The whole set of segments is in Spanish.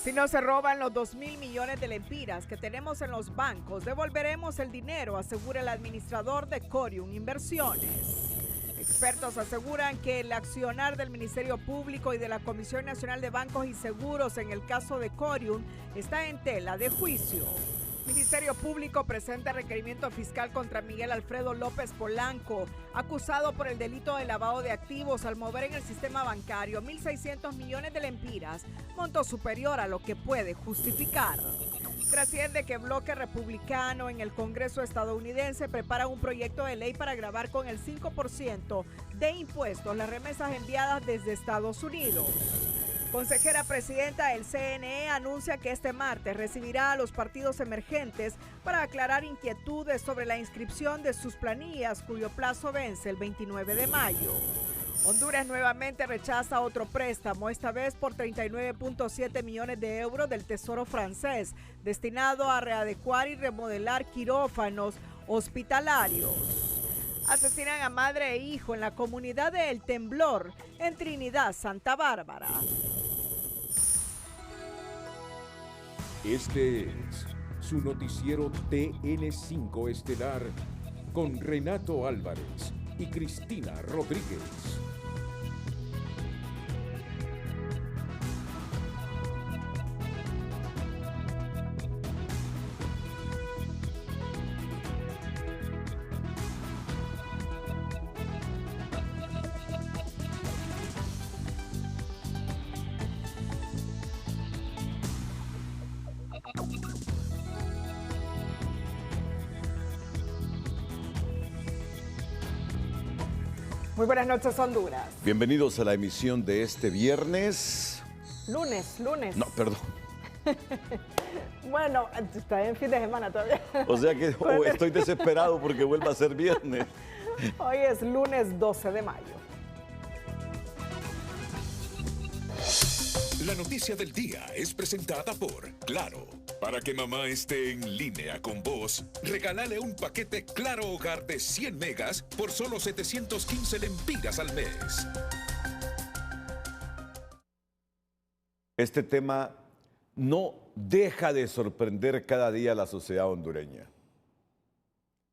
Si no se roban los 2.000 millones de lempiras que tenemos en los bancos, devolveremos el dinero, asegura el administrador de Corium Inversiones. Expertos aseguran que el accionar del Ministerio Público y de la Comisión Nacional de Bancos y Seguros en el caso de Corium está en tela de juicio. Ministerio Público presenta requerimiento fiscal contra Miguel Alfredo López Polanco, acusado por el delito de lavado de activos al mover en el sistema bancario 1.600 millones de lempiras, monto superior a lo que puede justificar. Trasciende que bloque republicano en el Congreso estadounidense prepara un proyecto de ley para gravar con el 5% de impuestos las remesas enviadas desde Estados Unidos. Consejera presidenta del CNE anuncia que este martes recibirá a los partidos emergentes para aclarar inquietudes sobre la inscripción de sus planillas, cuyo plazo vence el 29 de mayo. Honduras nuevamente rechaza otro préstamo, esta vez por 39.7 millones de euros del Tesoro francés, destinado a readecuar y remodelar quirófanos hospitalarios. Asesinan a madre e hijo en la comunidad de El Temblor, en Trinidad, Santa Bárbara. Este es su noticiero TN5 Estelar con Renato Álvarez y Cristina Rodríguez. Muy buenas noches, Honduras. Bienvenidos a la emisión de este viernes. Lunes. No, perdón. Bueno, está en fin de semana todavía. O sea que estoy desesperado porque vuelva a ser viernes. Hoy es lunes 12 de mayo. La noticia del día es presentada por Claro. Para que mamá esté en línea con vos, regálale un paquete Claro Hogar de 100 megas por solo 715 lempiras al mes. Este tema no deja de sorprender cada día a la sociedad hondureña.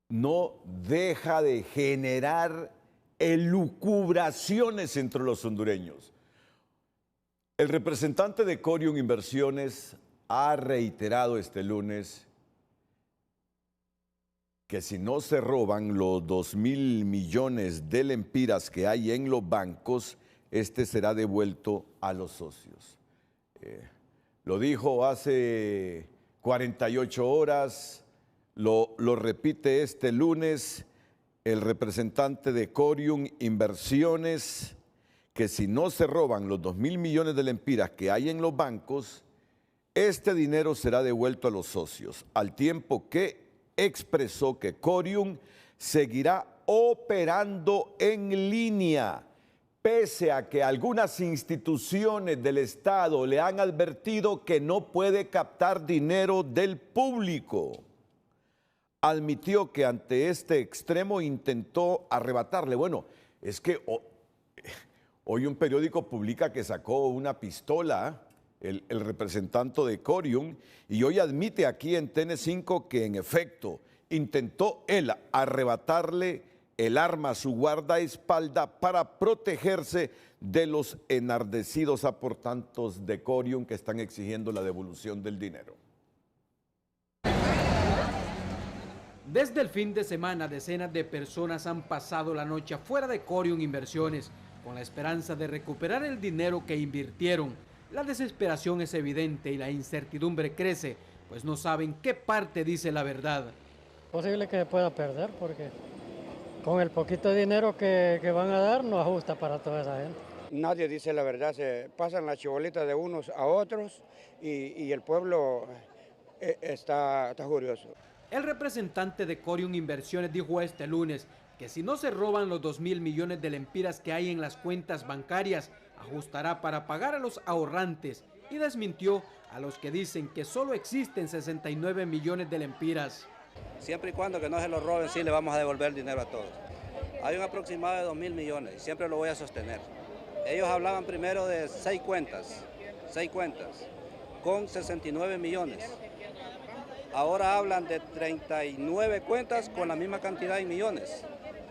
No deja de generar elucubraciones entre los hondureños. El representante de Corium Inversiones ha reiterado este lunes que si no se roban los 2.000 millones de lempiras que hay en los bancos, este será devuelto a los socios. Lo dijo hace 48 horas, lo repite este lunes el representante de Corium Inversiones, que si no se roban los 2.000 millones de lempiras que hay en los bancos, este dinero será devuelto a los socios, al tiempo que expresó que Corium seguirá operando en línea, pese a que algunas instituciones del Estado le han advertido que no puede captar dinero del público. Admitió que ante este extremo intentó arrebatarle. Bueno, es que hoy un periódico publica que sacó una pistola, el representante de Corium, y hoy admite aquí en TN5 que en efecto intentó él arrebatarle el arma a su guardaespaldas para protegerse de los enardecidos aportantes de Corium que están exigiendo la devolución del dinero. Desde el fin de semana, decenas de personas han pasado la noche afuera de Corium Inversiones con la esperanza de recuperar el dinero que invirtieron. La desesperación es evidente y la incertidumbre crece, pues no saben qué parte dice la verdad. Posible que se pueda perder porque con el poquito de dinero que van a dar no ajusta para toda esa gente. Nadie dice la verdad, se pasan las chibolitas de unos a otros y el pueblo está furioso. El representante de Corium Inversiones dijo este lunes que si no se roban los 2.000 millones de lempiras que hay en las cuentas bancarias, ajustará para pagar a los ahorrantes y desmintió a los que dicen que solo existen 69 millones de lempiras. Siempre y cuando que no se lo roben, sí le vamos a devolver el dinero a todos. Hay un aproximado de 2.000 millones y siempre lo voy a sostener. Ellos hablaban primero de 6 cuentas. con 69 millones. Ahora hablan de 39 cuentas con la misma cantidad de millones.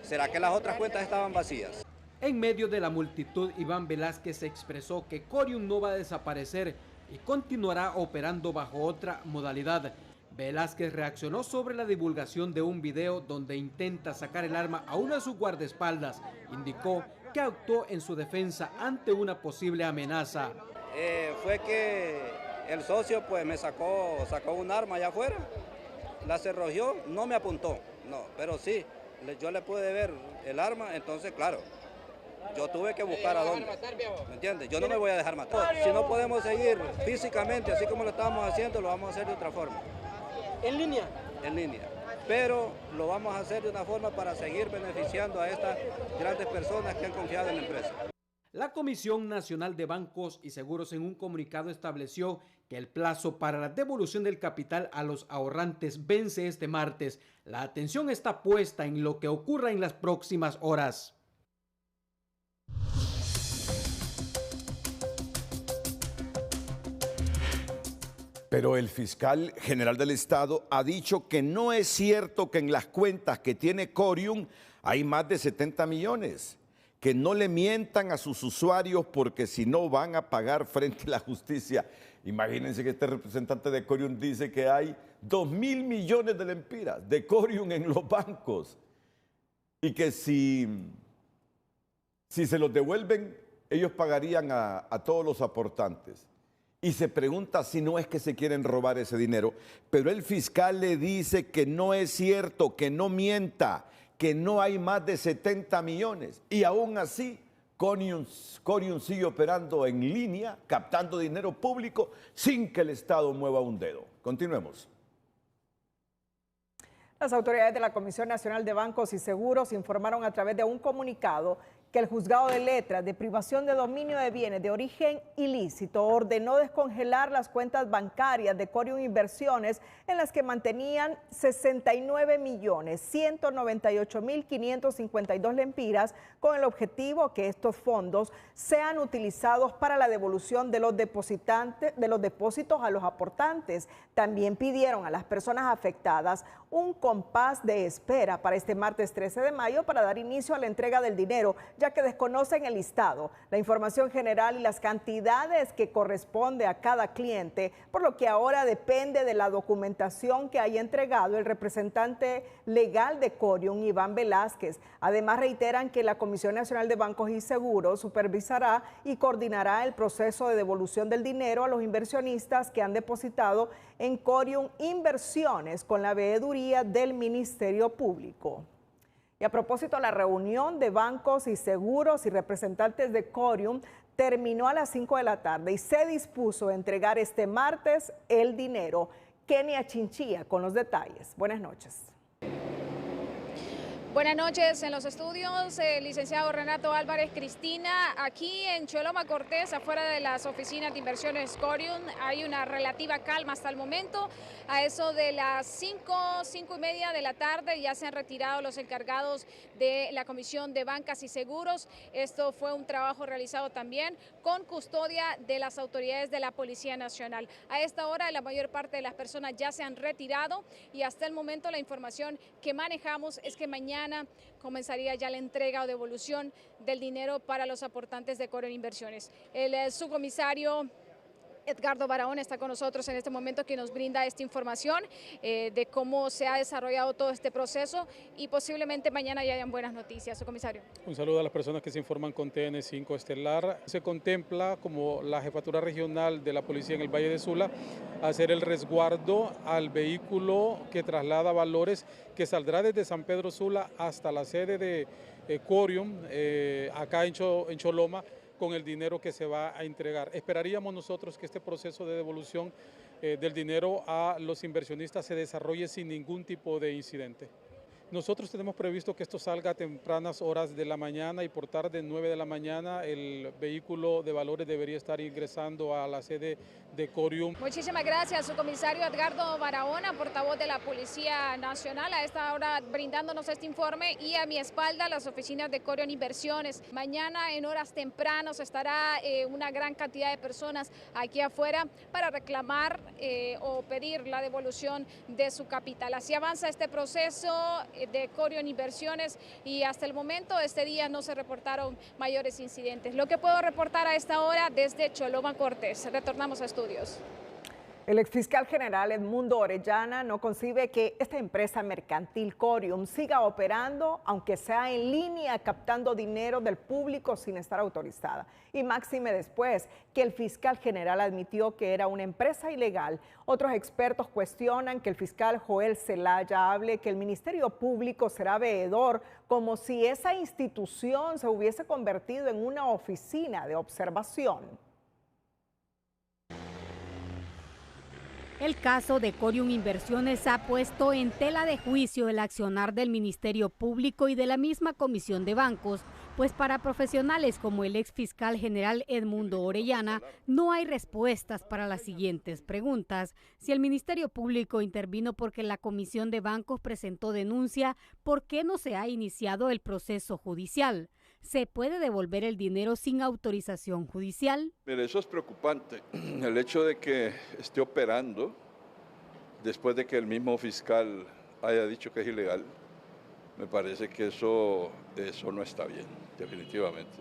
¿Será que las otras cuentas estaban vacías? En medio de la multitud, Iván Velázquez expresó que Corium no va a desaparecer y continuará operando bajo otra modalidad. Velázquez reaccionó sobre la divulgación de un video donde intenta sacar el arma a uno de sus guardaespaldas. Indicó que actuó en su defensa ante una posible amenaza. Fue que el socio pues me sacó un arma allá afuera, la cerrojeó, no me apuntó, no, pero sí, yo le pude ver el arma, entonces claro, yo tuve que buscar a dónde, ¿me entiendes? Yo no me voy a dejar matar. Si no podemos seguir físicamente así como lo estábamos haciendo, lo vamos a hacer de otra forma. ¿En línea? En línea. Pero lo vamos a hacer de una forma para seguir beneficiando a estas grandes personas que han confiado en la empresa. La Comisión Nacional de Bancos y Seguros en un comunicado estableció que el plazo para la devolución del capital a los ahorrantes vence este martes. La atención está puesta en lo que ocurra en las próximas horas. Pero el fiscal general del Estado ha dicho que no es cierto que en las cuentas que tiene Corium hay más de 70 millones. Que no le mientan a sus usuarios porque si no van a pagar frente a la justicia. Imagínense que este representante de Corium dice que hay 2.000 millones de lempiras de Corium en los bancos y que si se los devuelven, ellos pagarían a todos los aportantes. Y se pregunta si no es que se quieren robar ese dinero, pero el fiscal le dice que no es cierto, que no mienta, que no hay más de 70 millones. Y aún así, Corium sigue operando en línea, captando dinero público sin que el Estado mueva un dedo. Continuemos. Las autoridades de la Comisión Nacional de Bancos y Seguros informaron a través de un comunicado que el Juzgado de Letras de Privación de Dominio de Bienes de Origen Ilícito ordenó descongelar las cuentas bancarias de Corium Inversiones en las que mantenían 69.198.552 lempiras con el objetivo que estos fondos sean utilizados para la devolución de los depósitos a los aportantes. También pidieron a las personas afectadas un compás de espera para este martes 13 de mayo para dar inicio a la entrega del dinero, ya que desconocen el listado, la información general y las cantidades que corresponde a cada cliente, por lo que ahora depende de la documentación que haya entregado el representante legal de Corium, Iván Velázquez. Además, reiteran que la Comisión Nacional de Bancos y Seguros supervisará y coordinará el proceso de devolución del dinero a los inversionistas que han depositado en Corium Inversiones con la veeduría del Ministerio Público. Y a propósito, la reunión de bancos y seguros y representantes de Corium terminó a las 5 de la tarde y se dispuso a entregar este martes el dinero. Kenia Chinchilla con los detalles. Buenas noches. Buenas noches en los estudios, licenciado Renato Álvarez. Cristina, aquí en Choloma Cortés, afuera de las oficinas de inversiones Corium, hay una relativa calma hasta el momento. A eso de las 5:30 de la tarde ya se han retirado los encargados de la Comisión de Bancas y Seguros. Esto fue un trabajo realizado también con custodia de las autoridades de la Policía Nacional. A esta hora la mayor parte de las personas ya se han retirado y hasta el momento la información que manejamos es que mañana comenzaría ya la entrega o devolución del dinero para los aportantes de Corium Inversiones. El subcomisario Edgardo Barahona está con nosotros en este momento, que nos brinda esta información de cómo se ha desarrollado todo este proceso y posiblemente mañana ya hayan buenas noticias. Subcomisario. Un saludo a las personas que se informan con TN5 Estelar. Se contempla como la Jefatura Regional de la Policía en el Valle de Sula hacer el resguardo al vehículo que traslada valores que saldrá desde San Pedro Sula hasta la sede de Corium, acá en Choloma, con el dinero que se va a entregar. Esperaríamos nosotros que este proceso de devolución del dinero a los inversionistas se desarrolle sin ningún tipo de incidente. Nosotros tenemos previsto que esto salga a tempranas horas de la mañana y por tarde 9 de la mañana el vehículo de valores debería estar ingresando a la sede de Corium. Muchísimas gracias, su comisario Edgardo Barahona, portavoz de la Policía Nacional, a esta hora brindándonos este informe, y a mi espalda las oficinas de Corium Inversiones. Mañana en horas tempranas estará una gran cantidad de personas aquí afuera para reclamar o pedir la devolución de su capital. Así avanza este proceso de Corium Inversiones y hasta el momento este día no se reportaron mayores incidentes. Lo que puedo reportar a esta hora desde Choloma Cortés. Retornamos a estudios. El exfiscal general Edmundo Orellana no concibe que esta empresa mercantil Corium siga operando, aunque sea en línea, captando dinero del público sin estar autorizada. Y máxime después que el fiscal general admitió que era una empresa ilegal. Otros expertos cuestionan que el fiscal Joel Zelaya hable que el Ministerio Público será veedor, como si esa institución se hubiese convertido en una oficina de observación. El caso de Corium Inversiones ha puesto en tela de juicio el accionar del Ministerio Público y de la misma Comisión de Bancos, pues para profesionales como el ex fiscal general Edmundo Orellana no hay respuestas para las siguientes preguntas. Si el Ministerio Público intervino porque la Comisión de Bancos presentó denuncia, ¿por qué no se ha iniciado el proceso judicial? ¿Se puede devolver el dinero sin autorización judicial? Mire, eso es preocupante. El hecho de que esté operando después de que el mismo fiscal haya dicho que es ilegal, me parece que eso no está bien, definitivamente.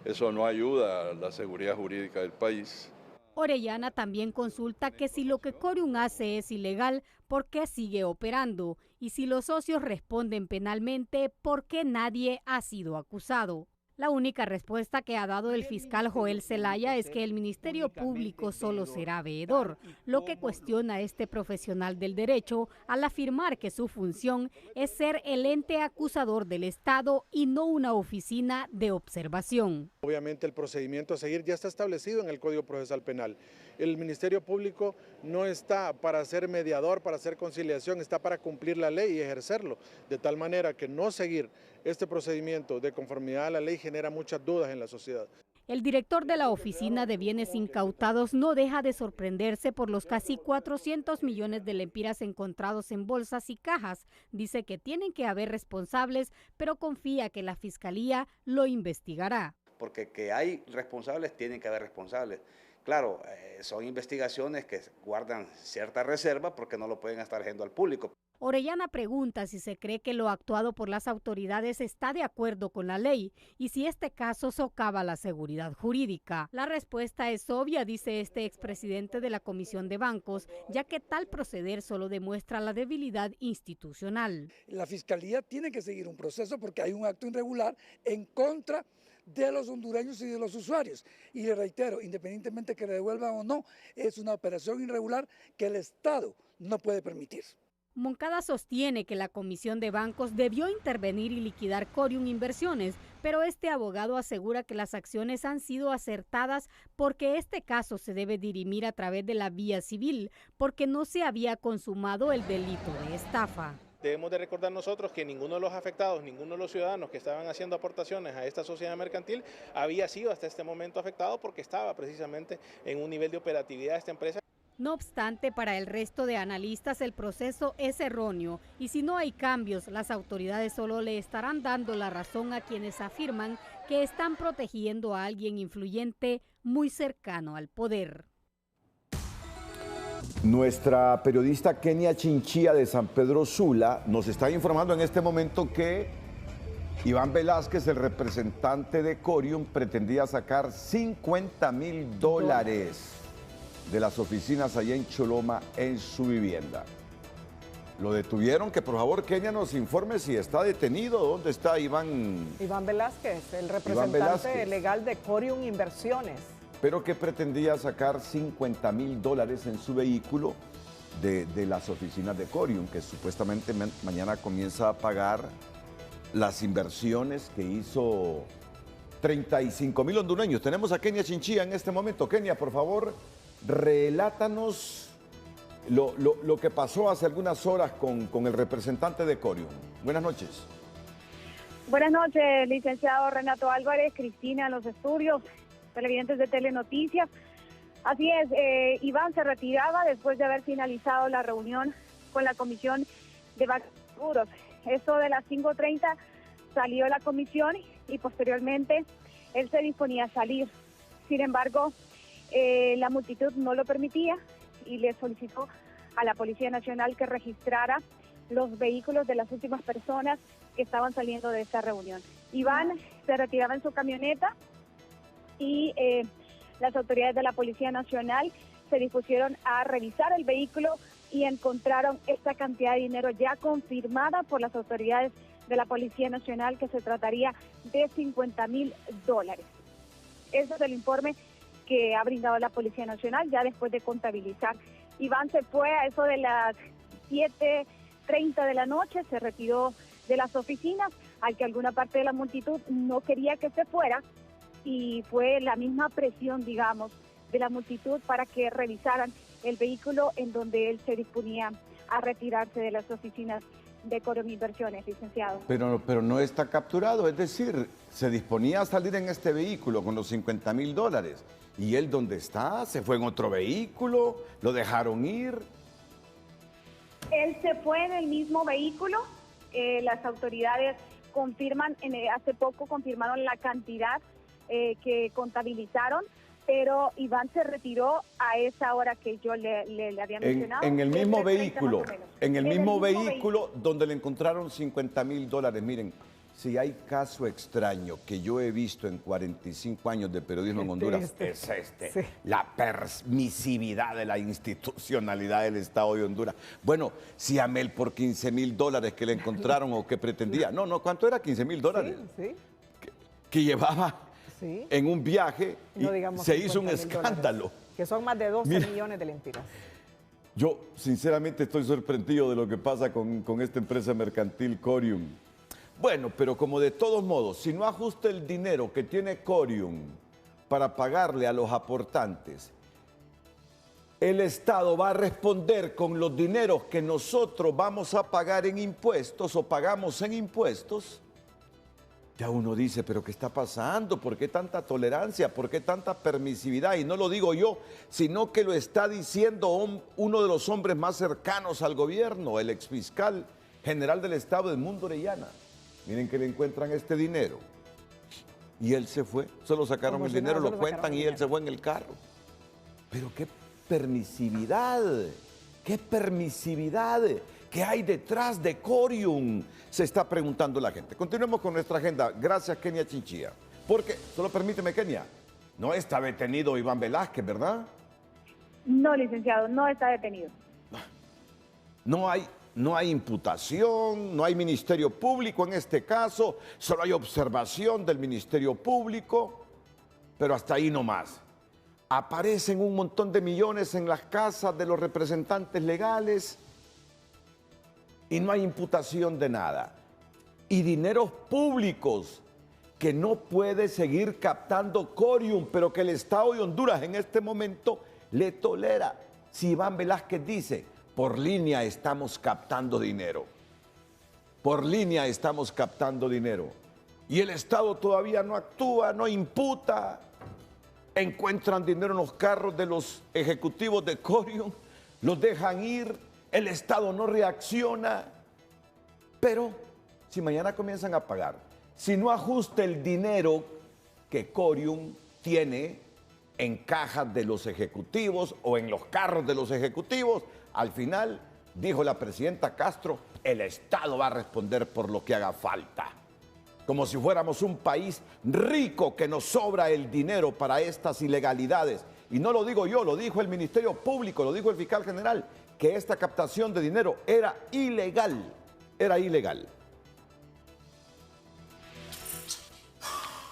Eso no ayuda a la seguridad jurídica del país. Orellana también consulta que si lo que Corium hace es ilegal, ¿por qué sigue operando? Y si los socios responden penalmente, ¿por qué nadie ha sido acusado? La única respuesta que ha dado el fiscal Joel Zelaya es que el Ministerio Público solo será veedor, lo que cuestiona a este profesional del derecho al afirmar que su función es ser el ente acusador del Estado y no una oficina de observación. Obviamente el procedimiento a seguir ya está establecido en el Código Procesal Penal. El Ministerio Público no está para ser mediador, para hacer conciliación, está para cumplir la ley y ejercerlo, de tal manera que no seguir este procedimiento de conformidad a la ley genera muchas dudas en la sociedad. El director de la Oficina de Bienes Incautados no deja de sorprenderse por los casi 400 millones de lempiras encontrados en bolsas y cajas. Dice que tienen que haber responsables, pero confía que la Fiscalía lo investigará. Porque que hay responsables, tienen que haber responsables. Claro, son investigaciones que guardan cierta reserva porque no lo pueden estar haciendo al público. Orellana pregunta si se cree que lo actuado por las autoridades está de acuerdo con la ley y si este caso socava la seguridad jurídica. La respuesta es obvia, dice este expresidente de la Comisión de Bancos, ya que tal proceder solo demuestra la debilidad institucional. La Fiscalía tiene que seguir un proceso porque hay un acto irregular en contra de los hondureños y de los usuarios. Y le reitero, independientemente que le devuelvan o no, es una operación irregular que el Estado no puede permitir. Moncada sostiene que la Comisión de Bancos debió intervenir y liquidar Corium Inversiones, pero este abogado asegura que las acciones han sido acertadas porque este caso se debe dirimir a través de la vía civil, porque no se había consumado el delito de estafa. Debemos de recordar nosotros que ninguno de los afectados, ninguno de los ciudadanos que estaban haciendo aportaciones a esta sociedad mercantil había sido hasta este momento afectado porque estaba precisamente en un nivel de operatividad de esta empresa. No obstante, para el resto de analistas el proceso es erróneo y si no hay cambios, las autoridades solo le estarán dando la razón a quienes afirman que están protegiendo a alguien influyente muy cercano al poder. Nuestra periodista Kenia Chinchilla de San Pedro Sula nos está informando en este momento que Iván Velázquez, el representante de Corium, pretendía sacar $50,000 de las oficinas allá en Choloma en su vivienda. Lo detuvieron, que por favor Kenia nos informe si está detenido. ¿Dónde está Iván? Iván Velázquez, el representante legal de Corium Inversiones. Pero que pretendía sacar $50,000 en su vehículo de las oficinas de Corium, que supuestamente mañana comienza a pagar las inversiones que hizo 35,000 hondureños. Tenemos a Kenia Chinchilla en este momento. Kenia, por favor, relátanos lo que pasó hace algunas horas con el representante de Corium. Buenas noches. Buenas noches, licenciado Renato Álvarez, Cristina en los estudios, televidentes de Telenoticias. Así es, Iván se retiraba después de haber finalizado la reunión con la Comisión de Bancos Seguros. Esto de las 5:30 salió la comisión y posteriormente él se disponía a salir. Sin embargo, la multitud no lo permitía y le solicitó a la Policía Nacional que registrara los vehículos de las últimas personas que estaban saliendo de esta reunión. Iván se retiraba en su camioneta y las autoridades de la Policía Nacional se dispusieron a revisar el vehículo y encontraron esta cantidad de dinero ya confirmada por las autoridades de la Policía Nacional, que se trataría de $50,000. Ese es el informe que ha brindado la Policía Nacional ya después de contabilizar. Iván se fue a eso de las 7:30 de la noche, se retiró de las oficinas, al que alguna parte de la multitud no quería que se fuera, y fue la misma presión, digamos, de la multitud para que revisaran el vehículo en donde él se disponía a retirarse de las oficinas de Corium Inversiones, licenciado. Pero no está capturado, es decir, se disponía a salir en este vehículo con los $50,000. ¿Y él dónde está? ¿Se fue en otro vehículo? ¿Lo dejaron ir? Él se fue en el mismo vehículo. Las autoridades confirman, hace poco confirmaron la cantidad que contabilizaron, pero Iván se retiró a esa hora que yo le había mencionado. En el mismo vehículo, en el mismo vehículo donde le encontraron $50,000. Miren, si hay caso extraño que yo he visto en 45 años de periodismo en Honduras, es este. Sí. La permisividad de la institucionalidad del Estado de Honduras. Bueno, si Amel por $15,000 que le encontraron o que pretendía, no, ¿cuánto era? $15,000. Sí. Que llevaba en un viaje y se hizo un escándalo. Que son más de 12 millones de lempiras. Yo sinceramente estoy sorprendido de lo que pasa con esta empresa mercantil Corium. Bueno, pero como de todos modos, si no ajusta el dinero que tiene Corium para pagarle a los aportantes, el Estado va a responder con los dineros que nosotros vamos a pagar en impuestos o pagamos en impuestos. Ya uno dice, pero ¿qué está pasando? ¿Por qué tanta tolerancia? ¿Por qué tanta permisividad? Y no lo digo yo, sino que lo está diciendo uno de los hombres más cercanos al gobierno, el exfiscal general del Estado, Edmundo Orellana. Miren que le encuentran este dinero. Y él se fue, solo sacaron el dinero, lo cuentan y él se fue en el carro. Pero qué permisividad, ¿qué hay detrás de Corium? Se está preguntando la gente. Continuemos con nuestra agenda. Gracias, Kenia Chinchilla. Porque, solo permíteme, Kenia, no está detenido Iván Velázquez, ¿verdad? No, licenciado, no está detenido. No hay imputación, no hay Ministerio Público en este caso, solo hay observación del Ministerio Público, pero hasta ahí nomás. Aparecen un montón de millones en las casas de los representantes legales y no hay imputación de nada. Y dineros públicos que no puede seguir captando Corium, pero que el Estado de Honduras en este momento le tolera. Si Iván Velázquez dice, por línea estamos captando dinero. Por línea estamos captando dinero. Y el Estado todavía no actúa, no imputa. Encuentran dinero en los carros de los ejecutivos de Corium, los dejan ir, el Estado no reacciona. Pero si mañana comienzan a pagar, si no ajusta el dinero que Corium tiene en cajas de los ejecutivos o en los carros de los ejecutivos, al final, dijo la presidenta Castro, el Estado va a responder por lo que haga falta. Como si fuéramos un país rico que nos sobra el dinero para estas ilegalidades. Y no lo digo yo, lo dijo el Ministerio Público, lo dijo el fiscal general, que esta captación de dinero era ilegal. Era ilegal.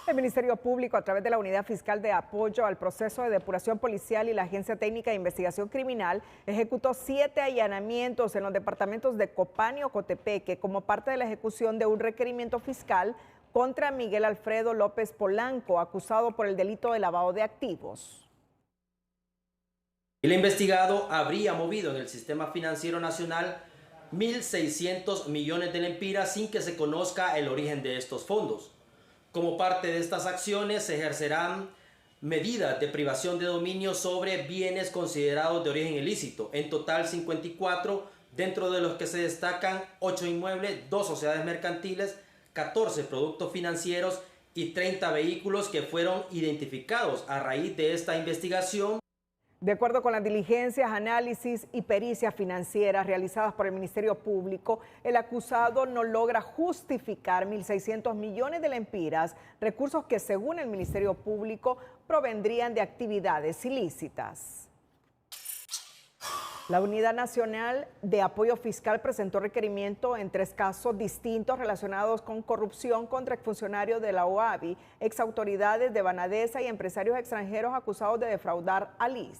El Ministerio Público, a través de la Unidad Fiscal de Apoyo al Proceso de Depuración Policial y la Agencia Técnica de Investigación Criminal, ejecutó 7 allanamientos en los departamentos de Copán y Ocotepeque como parte de la ejecución de un requerimiento fiscal contra Miguel Alfredo López Polanco, acusado por el delito de lavado de activos. El investigado habría movido en el sistema financiero nacional 1.600 millones de lempiras sin que se conozca el origen de estos fondos. Como parte de estas acciones se ejercerán medidas de privación de dominio sobre bienes considerados de origen ilícito. En total 54, dentro de los que se destacan 8 inmuebles, 2 sociedades mercantiles, 14 productos financieros y 30 vehículos que fueron identificados a raíz de esta investigación. De acuerdo con las diligencias, análisis y pericias financieras realizadas por el Ministerio Público, el acusado no logra justificar 1.600 millones de lempiras, recursos que según el Ministerio Público provendrían de actividades ilícitas. La Unidad Nacional de Apoyo Fiscal presentó requerimiento en 3 casos distintos relacionados con corrupción contra exfuncionarios de la OAVI, exautoridades de Banadesa y empresarios extranjeros acusados de defraudar al IS.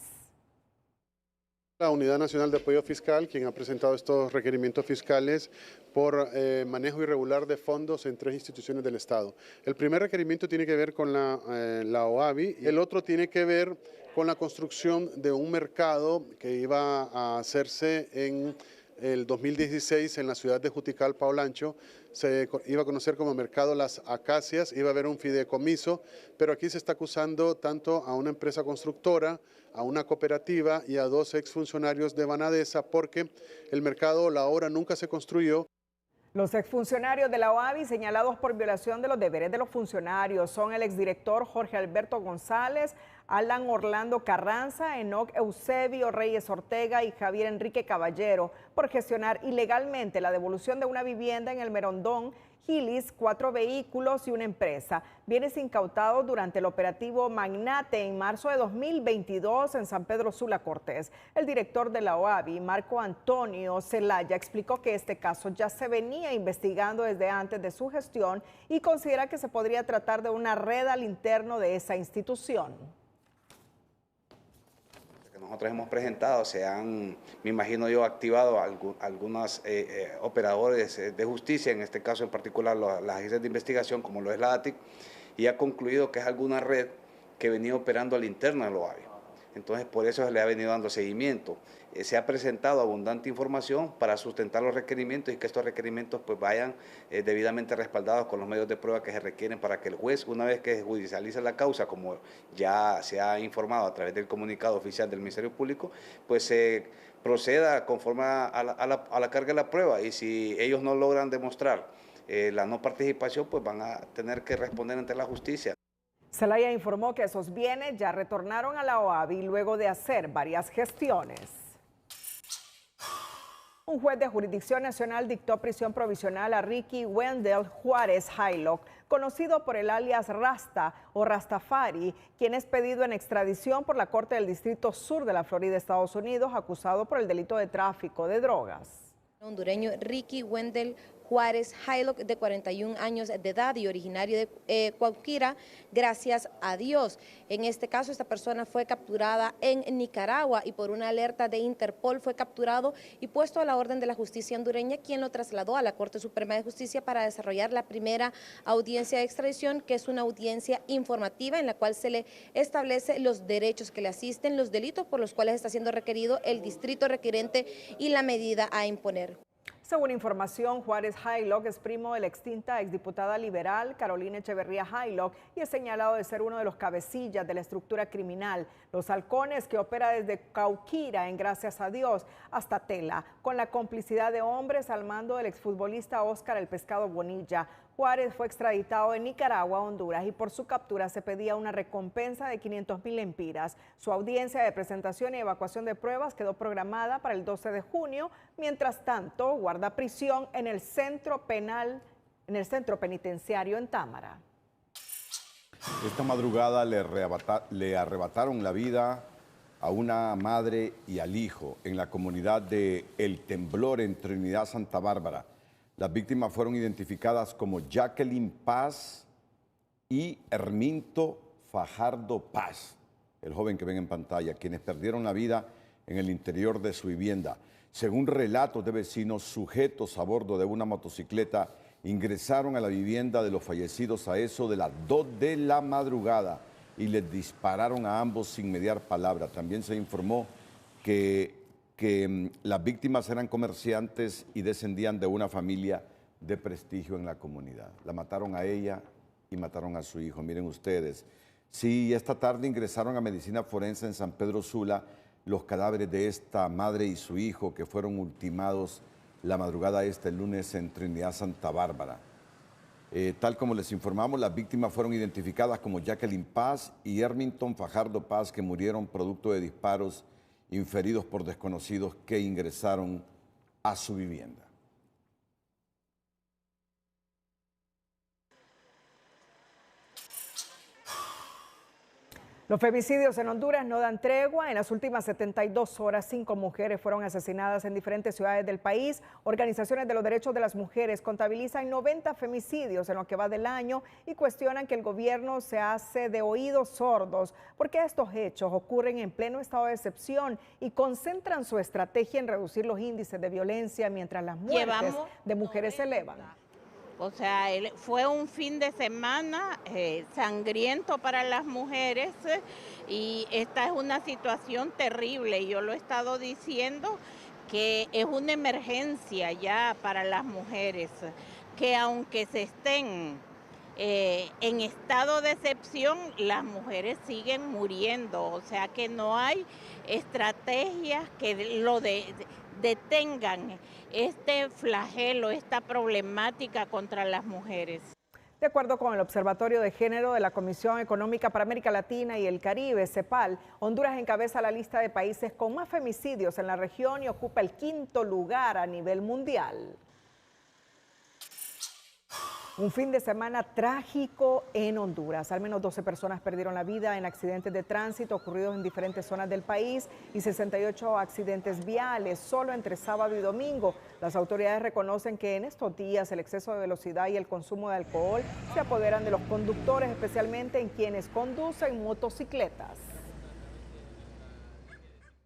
La Unidad Nacional de Apoyo Fiscal, quien ha presentado estos requerimientos fiscales por manejo irregular de fondos en 3 instituciones del Estado. El primer requerimiento tiene que ver con la OAVI, el otro tiene que ver con la construcción de un mercado que iba a hacerse en el 2016 en la ciudad de Juticalpa, Olancho. Se iba a conocer como Mercado Las Acacias, iba a haber un fideicomiso, pero aquí se está acusando tanto a una empresa constructora, a una cooperativa y a 2 exfuncionarios de Banadesa porque el mercado, la obra nunca se construyó. Los exfuncionarios de la OAVI señalados por violación de los deberes de los funcionarios son el exdirector Jorge Alberto González, Alan Orlando Carranza, Enoc Eusebio Reyes Ortega y Javier Enrique Caballero por gestionar ilegalmente la devolución de una vivienda en el Merondón, Gilis, 4 vehículos y una empresa. Bienes incautados durante el operativo Magnate en marzo de 2022 en San Pedro Sula Cortés. El director de la OAVI, Marco Antonio Zelaya, explicó que este caso ya se venía investigando desde antes de su gestión y considera que se podría tratar de una red al interno de esa institución. Nosotros hemos presentado, se han, me imagino yo, activado algunos operadores de justicia, en este caso en particular las agencias de investigación como lo es la ATIC, y ha concluido que es alguna red que venía operando al interno de la OAVI. Entonces por eso se le ha venido dando seguimiento. Se ha presentado abundante información para sustentar los requerimientos y que estos requerimientos pues vayan debidamente respaldados con los medios de prueba que se requieren para que el juez, una vez que judicialice la causa, como ya se ha informado a través del comunicado oficial del Ministerio Público, pues se proceda conforme a la carga de la prueba, y si ellos no logran demostrar la no participación, pues van a tener que responder ante la justicia. Zelaya informó que esos bienes ya retornaron a la OAVI luego de hacer varias gestiones. Un juez de jurisdicción nacional dictó prisión provisional a Ricky Wendell Juárez Haylock, conocido por el alias Rasta o Rastafari, quien es pedido en extradición por la Corte del Distrito Sur de la Florida, Estados Unidos, acusado por el delito de tráfico de drogas. Hondureño Ricky Wendell Juárez Haylock, de 41 años de edad y originario de Cuauquira, gracias a Dios. En este caso, esta persona fue capturada en Nicaragua y por una alerta de Interpol fue capturado y puesto a la orden de la justicia hondureña, quien lo trasladó a la Corte Suprema de Justicia para desarrollar la primera audiencia de extradición, que es una audiencia informativa en la cual se le establece los derechos que le asisten, los delitos por los cuales está siendo requerido el distrito requerente y la medida a imponer. Según información, Juárez Haylock es primo de la extinta exdiputada liberal Carolina Echeverría Haylock y es señalado de ser uno de los cabecillas de la estructura criminal, Los Halcones, que opera desde Cauquira, en Gracias a Dios, hasta Tela, con la complicidad de hombres al mando del exfutbolista Óscar El Pescado Bonilla. Juárez fue extraditado de Nicaragua a Honduras y por su captura se pedía una recompensa de 500,000 lempiras. Su audiencia de presentación y evacuación de pruebas quedó programada para el 12 de junio. Mientras tanto, guarda prisión en el centro penitenciario en Támara. Esta madrugada le arrebataron la vida a una madre y al hijo en la comunidad de El Temblor en Trinidad, Santa Bárbara. Las víctimas fueron identificadas como Jacqueline Paz y Herminto Fajardo Paz, el joven que ven en pantalla, quienes perdieron la vida en el interior de su vivienda. Según relatos de vecinos, sujetos a bordo de una motocicleta ingresaron a la vivienda de los fallecidos a eso de las 2 de la madrugada y les dispararon a ambos sin mediar palabra. También se informó que las víctimas eran comerciantes y descendían de una familia de prestigio en la comunidad. La mataron a ella y mataron a su hijo. Miren ustedes, Sí, esta tarde ingresaron a medicina forense en San Pedro Sula los cadáveres de esta madre y su hijo que fueron ultimados la madrugada este lunes en Trinidad Santa Bárbara. Tal como les informamos, las víctimas fueron identificadas como Jacqueline Paz y Ermington Fajardo Paz, que murieron producto de disparos inferidos por desconocidos que ingresaron a su vivienda. Los femicidios en Honduras no dan tregua. En las últimas 72 horas, 5 mujeres fueron asesinadas en diferentes ciudades del país. Organizaciones de los derechos de las mujeres contabilizan 90 femicidios en lo que va del año y cuestionan que el gobierno se hace de oídos sordos porque estos hechos ocurren en pleno estado de excepción y concentran su estrategia en reducir los índices de violencia mientras las muertes de mujeres se elevan. O sea, fue un fin de semana sangriento para las mujeres y esta es una situación terrible. Yo lo he estado diciendo que es una emergencia ya para las mujeres, que aunque se estén en estado de excepción, las mujeres siguen muriendo. O sea que no hay estrategias que lo detengan este flagelo, esta problemática contra las mujeres. De acuerdo con el Observatorio de Género de la Comisión Económica para América Latina y el Caribe, CEPAL, Honduras encabeza la lista de países con más femicidios en la región y ocupa el 5º lugar a nivel mundial. Un fin de semana trágico en Honduras. Al menos 12 personas perdieron la vida en accidentes de tránsito ocurridos en diferentes zonas del país y 68 accidentes viales solo entre sábado y domingo. Las autoridades reconocen que en estos días el exceso de velocidad y el consumo de alcohol se apoderan de los conductores, especialmente en quienes conducen motocicletas.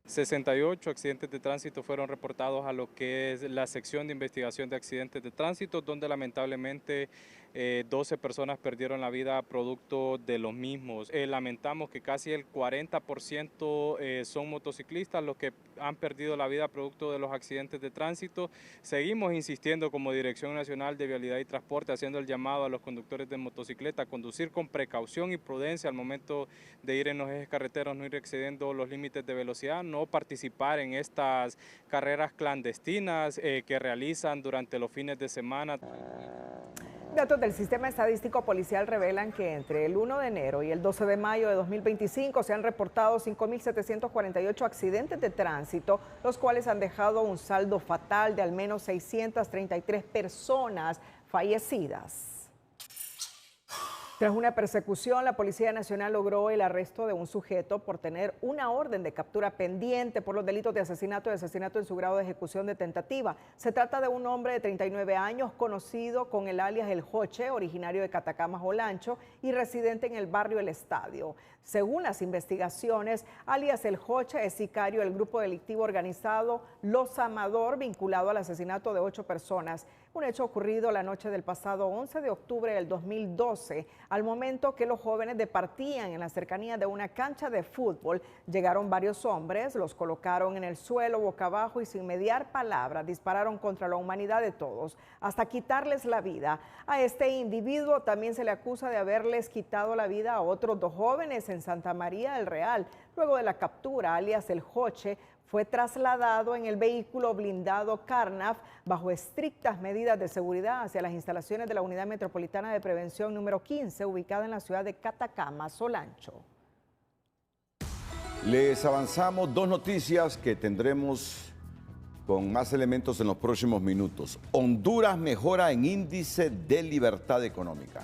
68 accidentes de tránsito fueron reportados a lo que es la sección de investigación de accidentes de tránsito, donde lamentablemente 12 personas perdieron la vida producto de los mismos. Lamentamos que casi el 40% son motociclistas los que han perdido la vida producto de los accidentes de tránsito. Seguimos insistiendo como Dirección Nacional de Vialidad y Transporte, haciendo el llamado a los conductores de motocicleta a conducir con precaución y prudencia al momento de ir en los ejes carreteros, no ir excediendo los límites de velocidad, no participar en estas carreras clandestinas que realizan durante los fines de semana. Datos del Sistema Estadístico Policial revelan que entre el 1 de enero y el 12 de mayo de 2025 se han reportado 5.748 accidentes de tránsito, los cuales han dejado un saldo fatal de al menos 633 personas fallecidas. Tras una persecución, la Policía Nacional logró el arresto de un sujeto por tener una orden de captura pendiente por los delitos de asesinato y asesinato en su grado de ejecución de tentativa. Se trata de un hombre de 39 años, conocido con el alias El Joche, originario de Catacamas, Olancho, y residente en el barrio El Estadio. Según las investigaciones, alias El Joche es sicario del grupo delictivo organizado Los Amador, vinculado al asesinato de 8 personas. Un hecho ocurrido la noche del pasado 11 de octubre del 2012. Al momento que los jóvenes departían en la cercanía de una cancha de fútbol, llegaron varios hombres, los colocaron en el suelo boca abajo y sin mediar palabra dispararon contra la humanidad de todos, hasta quitarles la vida. A este individuo también se le acusa de haberles quitado la vida a otros 2 jóvenes en Santa María del Real. Luego de la captura, alias El Joche fue trasladado en el vehículo blindado Carnaf bajo estrictas medidas de seguridad hacia las instalaciones de la Unidad Metropolitana de Prevención número 15, ubicada en la ciudad de Catacamas, Olancho. Les avanzamos 2 noticias que tendremos con más elementos en los próximos minutos. Honduras mejora en índice de libertad económica,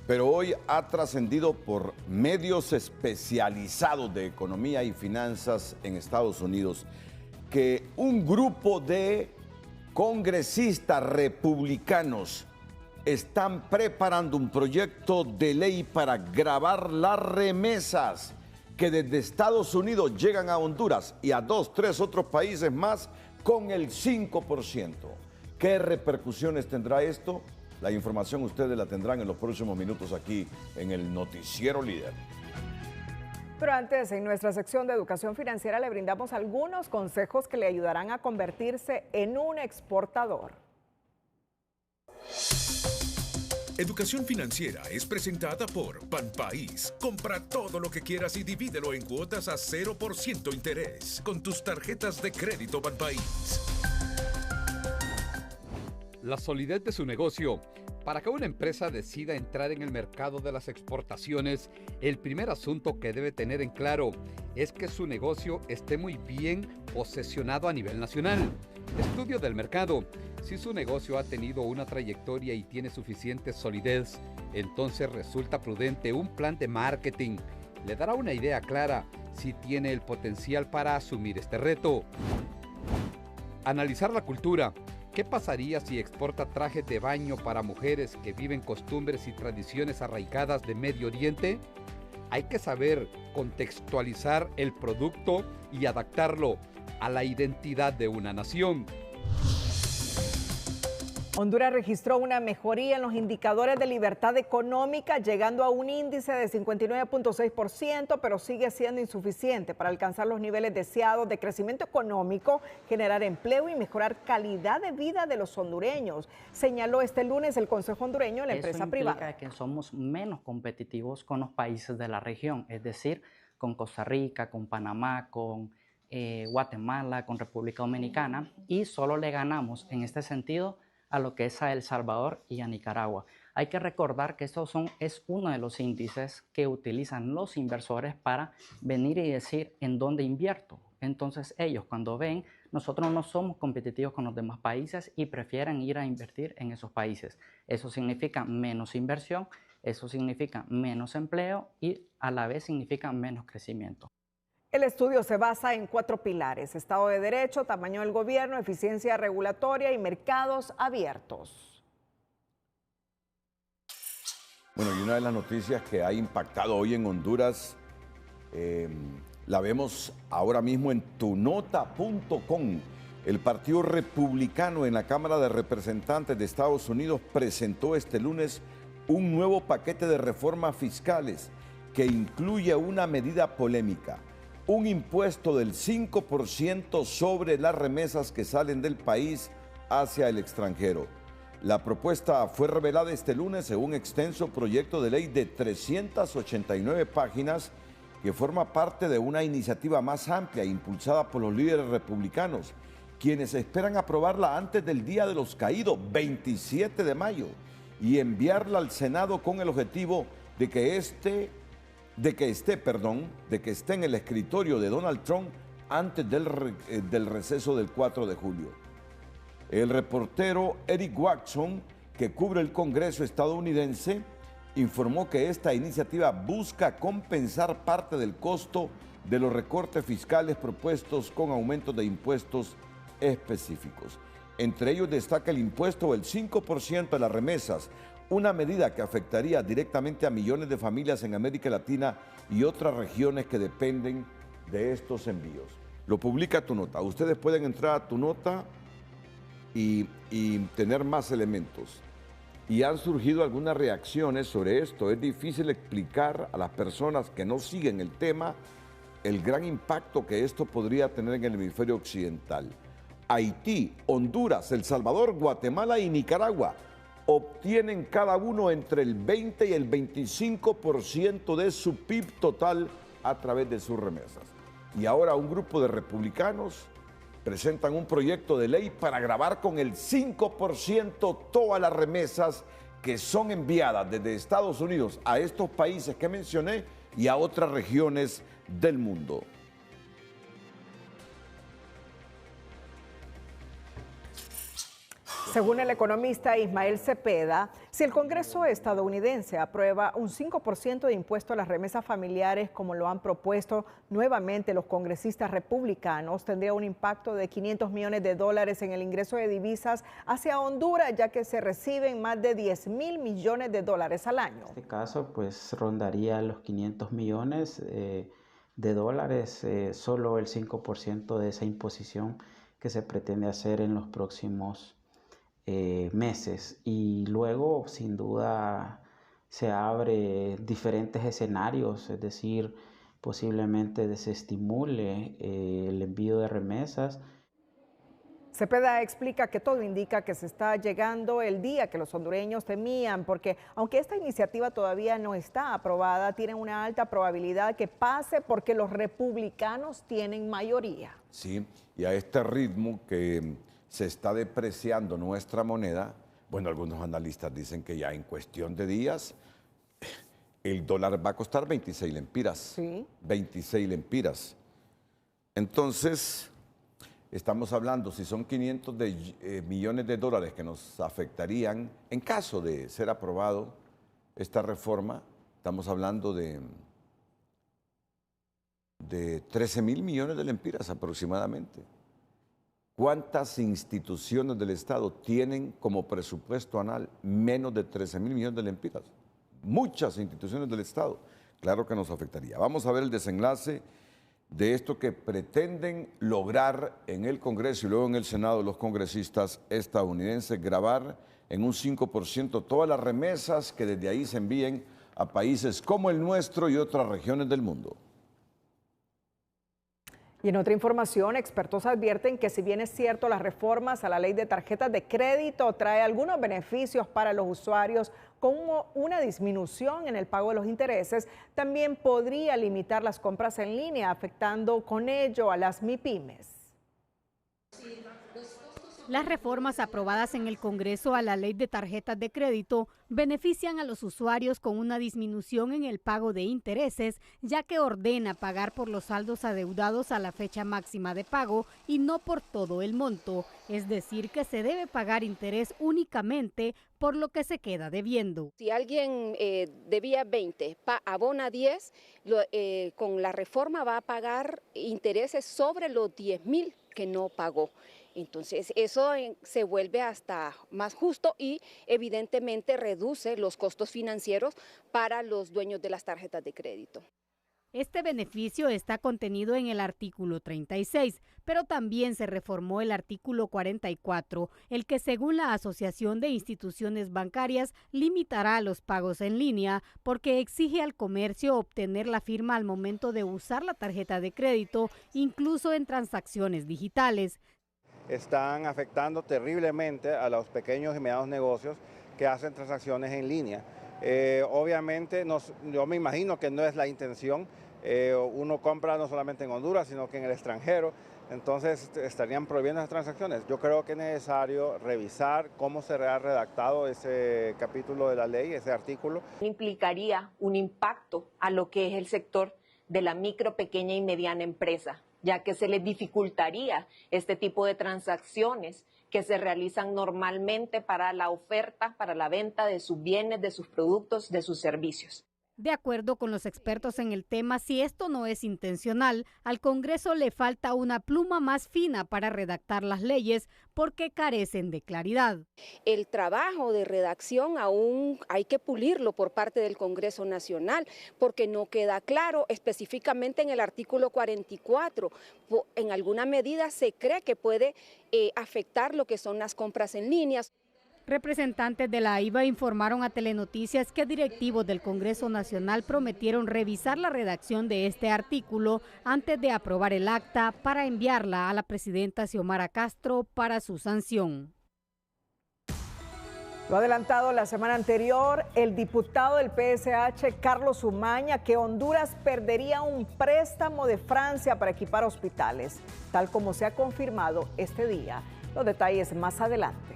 pero hoy ha trascendido por medios especializados de economía y finanzas en Estados Unidos que un grupo de congresistas republicanos están preparando un proyecto de ley para gravar las remesas que desde Estados Unidos llegan a Honduras y a 2, 3 otros países más con el 5%. ¿Qué repercusiones tendrá esto? La información ustedes la tendrán en los próximos minutos aquí en el Noticiero Líder. Pero antes, en nuestra sección de educación financiera le brindamos algunos consejos que le ayudarán a convertirse en un exportador. Educación Financiera es presentada por Banpaís. Compra todo lo que quieras y divídelo en cuotas a 0% interés con tus tarjetas de crédito Banpaís. La solidez de su negocio. Para que una empresa decida entrar en el mercado de las exportaciones, el primer asunto que debe tener en claro es que su negocio esté muy bien posicionado a nivel nacional. Estudio del mercado. Si su negocio ha tenido una trayectoria y tiene suficiente solidez, entonces resulta prudente un plan de marketing. Le dará una idea clara si tiene el potencial para asumir este reto. Analizar la cultura. ¿Qué pasaría si exporta trajes de baño para mujeres que viven costumbres y tradiciones arraigadas de Medio Oriente? Hay que saber contextualizar el producto y adaptarlo a la identidad de una nación. Honduras registró una mejoría en los indicadores de libertad económica, llegando a un índice de 59.6%, pero sigue siendo insuficiente para alcanzar los niveles deseados de crecimiento económico, generar empleo y mejorar calidad de vida de los hondureños, señaló este lunes el Consejo Hondureño de la Empresa Privada. Eso implica que somos menos competitivos con los países de la región, es decir, con Costa Rica, con Panamá, con Guatemala, con República Dominicana, y solo le ganamos en este sentido a lo que es a El Salvador y a Nicaragua. Hay que recordar que es uno de los índices que utilizan los inversores para venir y decir en dónde invierto. Entonces ellos cuando ven, nosotros no somos competitivos con los demás países y prefieren ir a invertir en esos países. Eso significa menos inversión, eso significa menos empleo y a la vez significa menos crecimiento. El estudio se basa en 4 pilares: Estado de Derecho, tamaño del gobierno, eficiencia regulatoria y mercados abiertos. Bueno, y una de las noticias que ha impactado hoy en Honduras, la vemos ahora mismo en tunota.com. El Partido Republicano en la Cámara de Representantes de Estados Unidos presentó este lunes un nuevo paquete de reformas fiscales que incluye una medida polémica: un impuesto del 5% sobre las remesas que salen del país hacia el extranjero. La propuesta fue revelada este lunes en un extenso proyecto de ley de 389 páginas que forma parte de una iniciativa más amplia impulsada por los líderes republicanos, quienes esperan aprobarla antes del Día de los Caídos, 27 de mayo, y enviarla al Senado con el objetivo de que esté en el escritorio de Donald Trump antes del receso del 4 de julio. El reportero Eric Watson, que cubre el Congreso estadounidense, informó que esta iniciativa busca compensar parte del costo de los recortes fiscales propuestos con aumentos de impuestos específicos. Entre ellos destaca el impuesto del 5% de las remesas, una medida que afectaría directamente a millones de familias en América Latina y otras regiones que dependen de estos envíos. Lo publica Tu Nota. Ustedes pueden entrar a Tu Nota y tener más elementos. Y han surgido algunas reacciones sobre esto. Es difícil explicar a las personas que no siguen el tema el gran impacto que esto podría tener en el hemisferio occidental. Haití, Honduras, El Salvador, Guatemala y Nicaragua obtienen cada uno entre el 20 y el 25% de su PIB total a través de sus remesas. Y ahora un grupo de republicanos presentan un proyecto de ley para gravar con el 5% todas las remesas que son enviadas desde Estados Unidos a estos países que mencioné y a otras regiones del mundo. Según el economista Ismael Cepeda, si el Congreso estadounidense aprueba un 5% de impuesto a las remesas familiares, como lo han propuesto nuevamente los congresistas republicanos, tendría un impacto de $500 millones en el ingreso de divisas hacia Honduras, ya que se reciben más de $10,000 millones al año. En este caso, pues rondaría los 500 millones de dólares, solo el 5% de esa imposición que se pretende hacer en los próximos meses, y luego sin duda se abre diferentes escenarios, es decir, posiblemente desestimule el envío de remesas. Cepeda explica que todo indica que se está llegando el día que los hondureños temían, porque aunque esta iniciativa todavía no está aprobada, tiene una alta probabilidad que pase porque los republicanos tienen mayoría. Sí, y a este ritmo que se está depreciando nuestra moneda, bueno, algunos analistas dicen que ya en cuestión de días el dólar va a costar 26 lempiras. Sí. 26 lempiras. Entonces, estamos hablando, si son 500 millones de dólares que nos afectarían en caso de ser aprobado esta reforma, estamos hablando de 13.000 millones de lempiras aproximadamente. ¿Cuántas instituciones del Estado tienen como presupuesto anual menos de 13.000 millones de lempiras? Muchas instituciones del Estado. Claro que nos afectaría. Vamos a ver el desenlace de esto que pretenden lograr en el Congreso y luego en el Senado los congresistas estadounidenses, gravar en un 5% todas las remesas que desde ahí se envíen a países como el nuestro y otras regiones del mundo. Y en otra información, expertos advierten que si bien es cierto las reformas a la ley de tarjetas de crédito trae algunos beneficios para los usuarios como una disminución en el pago de los intereses, también podría limitar las compras en línea, afectando con ello a las MIPYMES. Las reformas aprobadas en el Congreso a la ley de tarjetas de crédito benefician a los usuarios con una disminución en el pago de intereses, ya que ordena pagar por los saldos adeudados a la fecha máxima de pago y no por todo el monto, es decir, que se debe pagar interés únicamente por lo que se queda debiendo. Si alguien debía 20, abona 10, con la reforma va a pagar intereses sobre los 10.000 que no pagó. Entonces eso se vuelve hasta más justo y evidentemente reduce los costos financieros para los dueños de las tarjetas de crédito. Este beneficio está contenido en el artículo 36, pero también se reformó el artículo 44, el que según la Asociación de Instituciones Bancarias limitará los pagos en línea porque exige al comercio obtener la firma al momento de usar la tarjeta de crédito, incluso en transacciones digitales. Están afectando terriblemente a los pequeños y medianos negocios que hacen transacciones en línea. Obviamente, yo me imagino que no es la intención. Uno compra no solamente en Honduras, sino que en el extranjero. Entonces, estarían prohibiendo esas transacciones. Yo creo que es necesario revisar cómo se ha redactado ese capítulo de la ley, ese artículo. Implicaría un impacto a lo que es el sector de la micro, pequeña y mediana empresa, ya que se les dificultaría este tipo de transacciones que se realizan normalmente para la oferta, para la venta de sus bienes, de sus productos, de sus servicios. De acuerdo con los expertos en el tema, si esto no es intencional, al Congreso le falta una pluma más fina para redactar las leyes porque carecen de claridad. El trabajo de redacción aún hay que pulirlo por parte del Congreso Nacional porque no queda claro específicamente en el artículo 44. En alguna medida se cree que puede afectar lo que son las compras en línea. Representantes de la AIBA informaron a Telenoticias que directivos del Congreso Nacional prometieron revisar la redacción de este artículo antes de aprobar el acta para enviarla a la presidenta Xiomara Castro para su sanción. Lo adelantado la semana anterior, el diputado del PSH, Carlos Umaña, que Honduras perdería un préstamo de Francia para equipar hospitales, tal como se ha confirmado este día. Los detalles más adelante.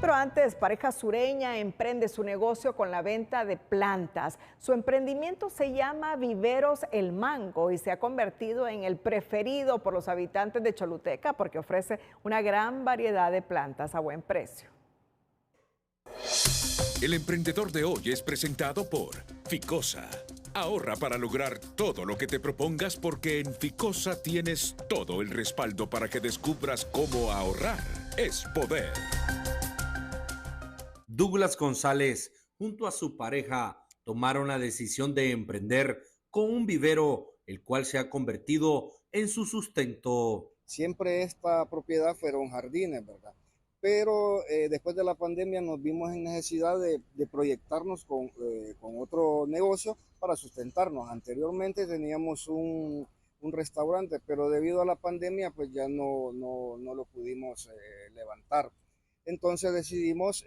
Pero antes, pareja sureña emprende su negocio con la venta de plantas. Su emprendimiento se llama Viveros El Mango y se ha convertido en el preferido por los habitantes de Choluteca porque ofrece una gran variedad de plantas a buen precio. El emprendedor de hoy es presentado por Ficosa. Ahorra para lograr todo lo que te propongas porque en Ficosa tienes todo el respaldo para que descubras cómo ahorrar es poder. Douglas González, junto a su pareja, tomaron la decisión de emprender con un vivero, el cual se ha convertido en su sustento. Siempre esta propiedad fueron jardines, ¿verdad? Pero después de la pandemia nos vimos en necesidad de proyectarnos con otro negocio para sustentarnos. Anteriormente teníamos un un restaurante, pero debido a la pandemia pues ya no lo pudimos levantar. Entonces decidimos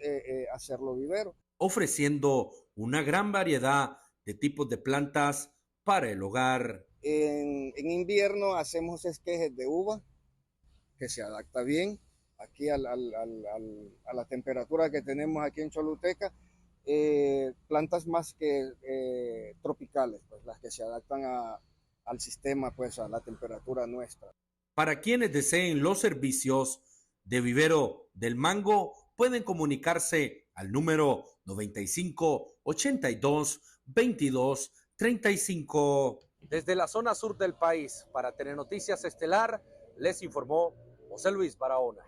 hacerlo vivero. Ofreciendo una gran variedad de tipos de plantas para el hogar. En invierno hacemos esquejes de uva, que se adapta bien aquí a la temperatura que tenemos aquí en Choluteca. Plantas más que tropicales, pues las que se adaptan al sistema, pues a la temperatura nuestra. Para quienes deseen los servicios de Vivero del Mango, pueden comunicarse al número 95 82 22 35. Desde la zona sur del país, para Telenoticias Estelar, les informó José Luis Barahona.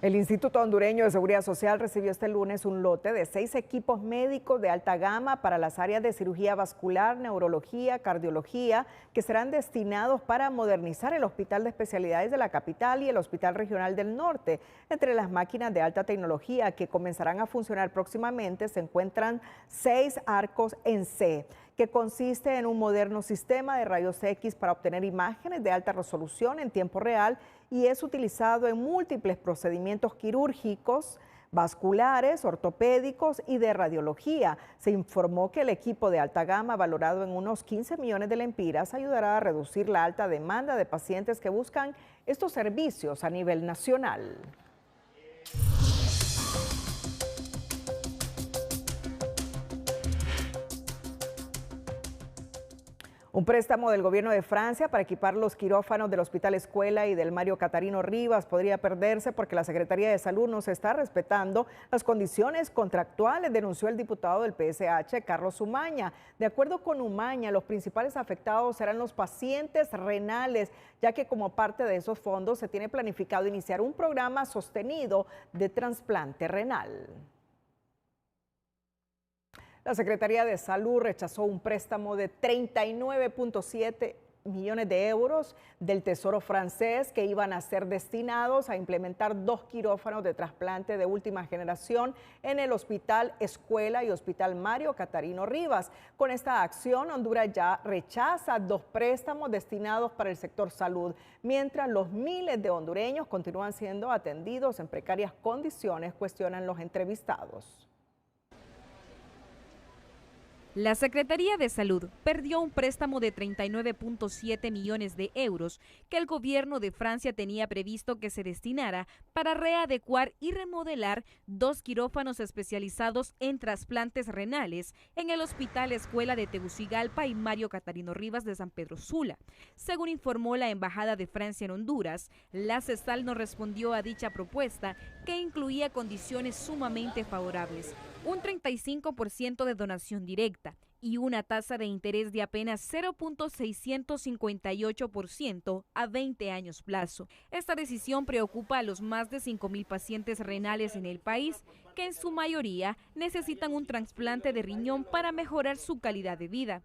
El Instituto Hondureño de Seguridad Social recibió este lunes un lote de 6 equipos médicos de alta gama para las áreas de cirugía vascular, neurología, cardiología, que serán destinados para modernizar el Hospital de Especialidades de la capital y el Hospital Regional del Norte. Entre las máquinas de alta tecnología que comenzarán a funcionar próximamente se encuentran 6 arcos en C, que consiste en un moderno sistema de rayos X para obtener imágenes de alta resolución en tiempo real y es utilizado en múltiples procedimientos quirúrgicos, vasculares, ortopédicos y de radiología. Se informó que el equipo de alta gama, valorado en unos 15 millones de lempiras, ayudará a reducir la alta demanda de pacientes que buscan estos servicios a nivel nacional. Un préstamo del gobierno de Francia para equipar los quirófanos del Hospital Escuela y del Mario Catarino Rivas podría perderse porque la Secretaría de Salud no se está respetando las condiciones contractuales, denunció el diputado del PSH, Carlos Umaña. De acuerdo con Umaña, los principales afectados serán los pacientes renales, ya que como parte de esos fondos se tiene planificado iniciar un programa sostenido de trasplante renal. La Secretaría de Salud rechazó un préstamo de 39.7 millones de euros del Tesoro francés que iban a ser destinados a implementar 2 quirófanos de trasplante de última generación en el Hospital Escuela y Hospital Mario Catarino Rivas. Con esta acción, Honduras ya rechaza 2 préstamos destinados para el sector salud, mientras los miles de hondureños continúan siendo atendidos en precarias condiciones, cuestionan los entrevistados. La Secretaría de Salud perdió un préstamo de 39.7 millones de euros que el gobierno de Francia tenía previsto que se destinara para readecuar y remodelar 2 quirófanos especializados en trasplantes renales en el Hospital Escuela de Tegucigalpa y Mario Catarino Rivas de San Pedro Sula. Según informó la Embajada de Francia en Honduras, la CESAL no respondió a dicha propuesta que incluía condiciones sumamente favorables, un 35% de donación directa y una tasa de interés de apenas 0.658% a 20 años plazo. Esta decisión preocupa a los más de 5.000 pacientes renales en el país, que en su mayoría necesitan un trasplante de riñón para mejorar su calidad de vida.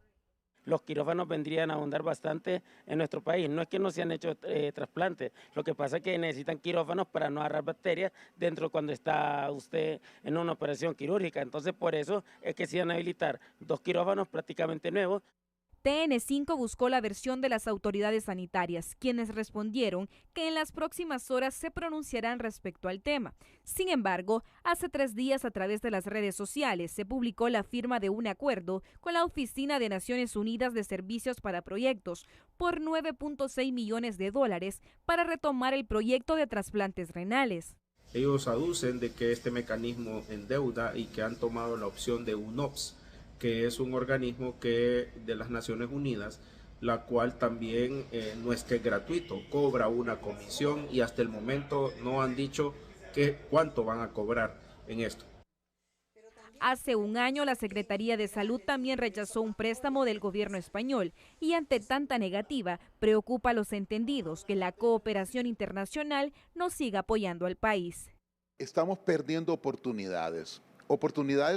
Los quirófanos vendrían a abundar bastante en nuestro país. No es que no se han hecho trasplantes, lo que pasa es que necesitan quirófanos para no agarrar bacterias dentro cuando está usted en una operación quirúrgica. Entonces por eso es que se van a habilitar 2 quirófanos prácticamente nuevos. TN5 buscó la versión de las autoridades sanitarias, quienes respondieron que en las próximas horas se pronunciarán respecto al tema. Sin embargo, hace 3 días a través de las redes sociales se publicó la firma de un acuerdo con la Oficina de Naciones Unidas de Servicios para Proyectos por 9.6 millones de dólares para retomar el proyecto de trasplantes renales. Ellos aducen de que este mecanismo endeuda y que han tomado la opción de UNOPS, que es un organismo de las Naciones Unidas, la cual también no es que es gratuito, cobra una comisión y hasta el momento no han dicho cuánto van a cobrar en esto. Hace un año la Secretaría de Salud también rechazó un préstamo del gobierno español y ante tanta negativa preocupa a los entendidos que la cooperación internacional no siga apoyando al país. Estamos perdiendo oportunidades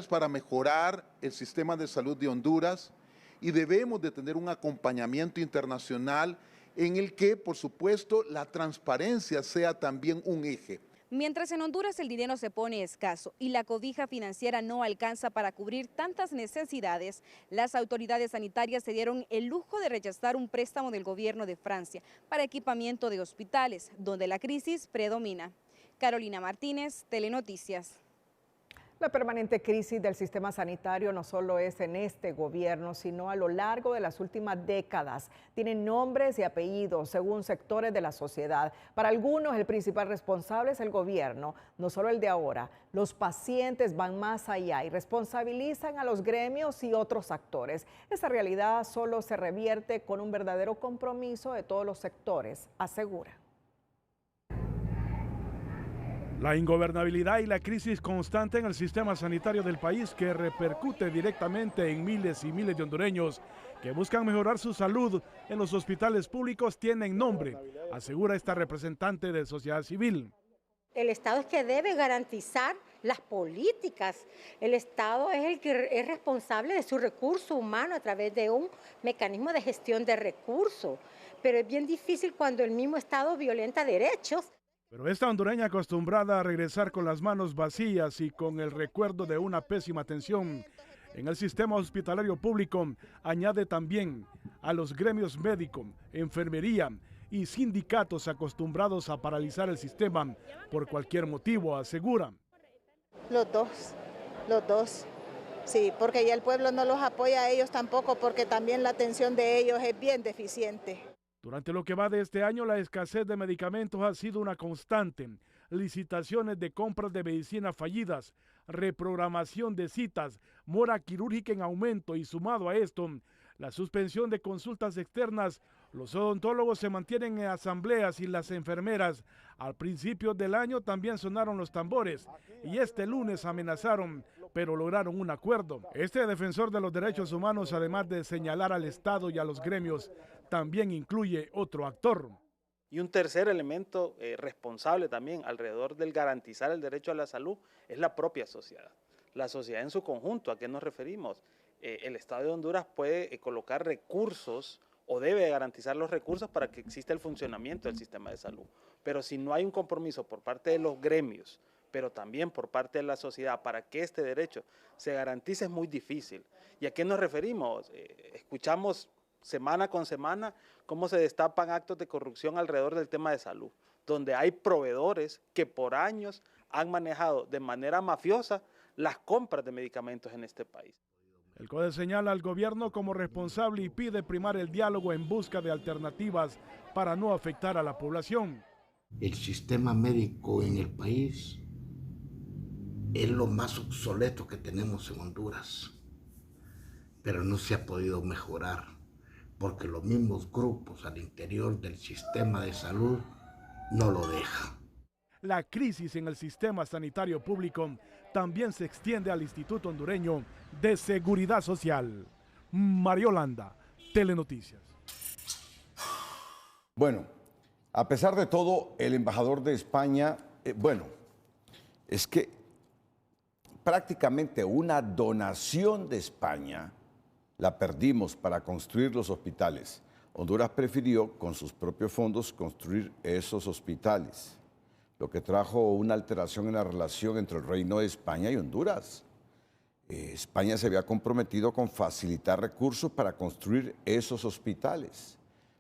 para mejorar el sistema de salud de Honduras y debemos de tener un acompañamiento internacional en el que, por supuesto, la transparencia sea también un eje. Mientras en Honduras el dinero se pone escaso y la cobija financiera no alcanza para cubrir tantas necesidades, las autoridades sanitarias se dieron el lujo de rechazar un préstamo del gobierno de Francia para equipamiento de hospitales, donde la crisis predomina. Carolina Martínez, Telenoticias. La permanente crisis del sistema sanitario no solo es en este gobierno, sino a lo largo de las últimas décadas. Tienen nombres y apellidos según sectores de la sociedad. Para algunos, el principal responsable es el gobierno, no solo el de ahora. Los pacientes van más allá y responsabilizan a los gremios y otros actores. Esa realidad solo se revierte con un verdadero compromiso de todos los sectores, asegura. La ingobernabilidad y la crisis constante en el sistema sanitario del país, que repercute directamente en miles y miles de hondureños que buscan mejorar su salud en los hospitales públicos, tienen nombre, asegura esta representante de sociedad civil. El Estado es que debe garantizar las políticas. El Estado es el que es responsable de su recurso humano a través de un mecanismo de gestión de recursos. Pero es bien difícil cuando el mismo Estado violenta derechos. Pero esta hondureña, acostumbrada a regresar con las manos vacías y con el recuerdo de una pésima atención en el sistema hospitalario público, añade también a los gremios médico, enfermería y sindicatos acostumbrados a paralizar el sistema por cualquier motivo, asegura. Los dos. Sí, porque ya el pueblo no los apoya a ellos tampoco, porque también la atención de ellos es bien deficiente. Durante lo que va de este año, la escasez de medicamentos ha sido una constante. Licitaciones de compras de medicina fallidas, reprogramación de citas, mora quirúrgica en aumento y sumado a esto, la suspensión de consultas externas. Los odontólogos se mantienen en asambleas y las enfermeras. Al principio del año también sonaron los tambores y este lunes amenazaron, pero lograron un acuerdo. Este defensor de los derechos humanos, además de señalar al Estado y a los gremios, también incluye otro actor. Y un tercer elemento responsable también alrededor del garantizar el derecho a la salud es la propia sociedad. La sociedad en su conjunto, ¿a qué nos referimos? El Estado de Honduras puede colocar recursos o debe garantizar los recursos para que exista el funcionamiento del sistema de salud. Pero si no hay un compromiso por parte de los gremios, pero también por parte de la sociedad para que este derecho se garantice, es muy difícil. ¿Y a qué nos referimos? Escuchamos semana con semana cómo se destapan actos de corrupción alrededor del tema de salud, donde hay proveedores que por años han manejado de manera mafiosa las compras de medicamentos en este país. El CODE señala al gobierno como responsable y pide primar el diálogo en busca de alternativas para no afectar a la población. El sistema médico en el país es lo más obsoleto que tenemos en Honduras, pero no se ha podido mejorar porque los mismos grupos al interior del sistema de salud no lo dejan. La crisis en el sistema sanitario público también se extiende al Instituto Hondureño de Seguridad Social. Mariolanda, Telenoticias. Bueno, a pesar de todo, el embajador de España, es que prácticamente una donación de España la perdimos para construir los hospitales. Honduras prefirió, con sus propios fondos, construir esos hospitales, lo que trajo una alteración en la relación entre el Reino de España y Honduras. España se había comprometido con facilitar recursos para construir esos hospitales.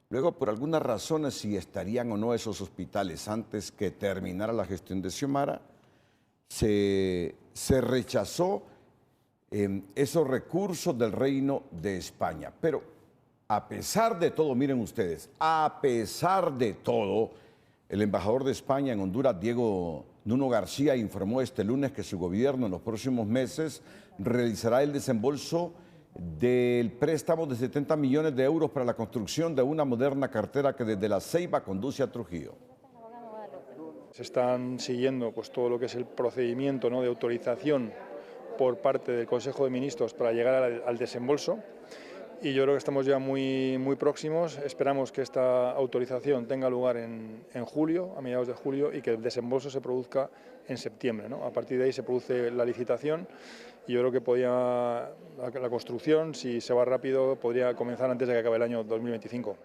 Luego, por algunas razones, si estarían o no esos hospitales antes que terminara la gestión de Xiomara, se rechazó esos recursos del Reino de España. Pero a pesar de todo, miren ustedes, a pesar de todo, el embajador de España en Honduras, Diego Nuno García, informó este lunes que su gobierno en los próximos meses realizará el desembolso del préstamo de 70 millones de euros para la construcción de una moderna carretera que desde La Ceiba conduce a Trujillo. Se están siguiendo todo lo que es el procedimiento, ¿no?, de autorización por parte del Consejo de Ministros para llegar al desembolso, y yo creo que estamos ya muy próximos. Esperamos que esta autorización tenga lugar en julio, a mediados de julio, y que el desembolso se produzca en septiembre, ¿no? A partir de ahí se produce la licitación y yo creo que la construcción, si se va rápido, podría comenzar antes de que acabe el año 2025.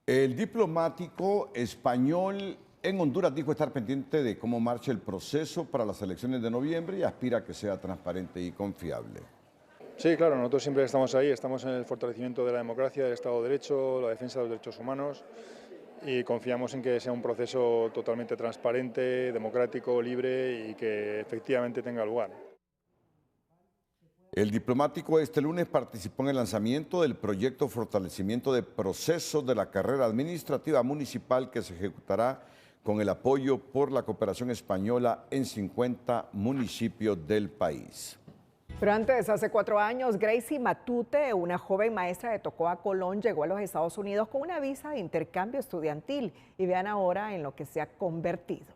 El diplomático español en Honduras dijo estar pendiente de cómo marcha el proceso para las elecciones de noviembre y aspira a que sea transparente y confiable. Sí, claro, nosotros siempre estamos ahí, estamos en el fortalecimiento de la democracia, del Estado de Derecho, la defensa de los derechos humanos y confiamos en que sea un proceso totalmente transparente, democrático, libre y que efectivamente tenga lugar. El diplomático este lunes participó en el lanzamiento del proyecto Fortalecimiento de Procesos de la Carrera Administrativa Municipal que se ejecutará con el apoyo por la cooperación española en 50 municipios del país. Pero antes, hace 4 años, Gracie Matute, una joven maestra de Tocoa, Colón, llegó a los Estados Unidos con una visa de intercambio estudiantil. Y vean ahora en lo que se ha convertido.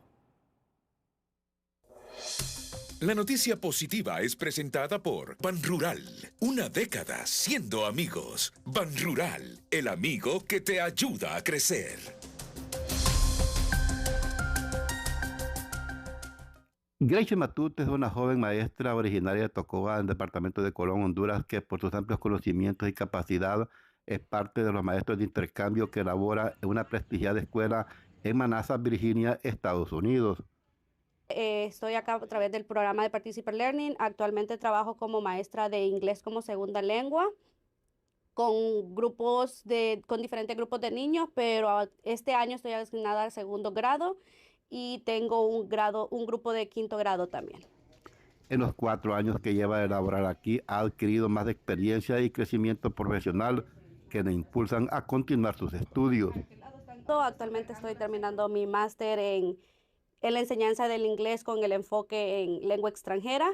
La noticia positiva es presentada por Banrural. Una década siendo amigos. Banrural, el amigo que te ayuda a crecer. Gracie Matute es una joven maestra originaria de Tocoa, en el departamento de Colón, Honduras, que por sus amplios conocimientos y capacidad es parte de los maestros de intercambio que elabora en una prestigiada escuela en Manassas, Virginia, Estados Unidos. Estoy acá a través del programa de Participer Learning. Actualmente trabajo como maestra de inglés como segunda lengua con diferentes grupos de niños, pero este año estoy asignada al segundo grado y tengo un grupo de quinto grado también. En los 4 años que lleva de elaborar aquí, ha adquirido más experiencia y crecimiento profesional que le impulsan a continuar sus estudios. Actualmente estoy terminando mi máster en la enseñanza del inglés con el enfoque en lengua extranjera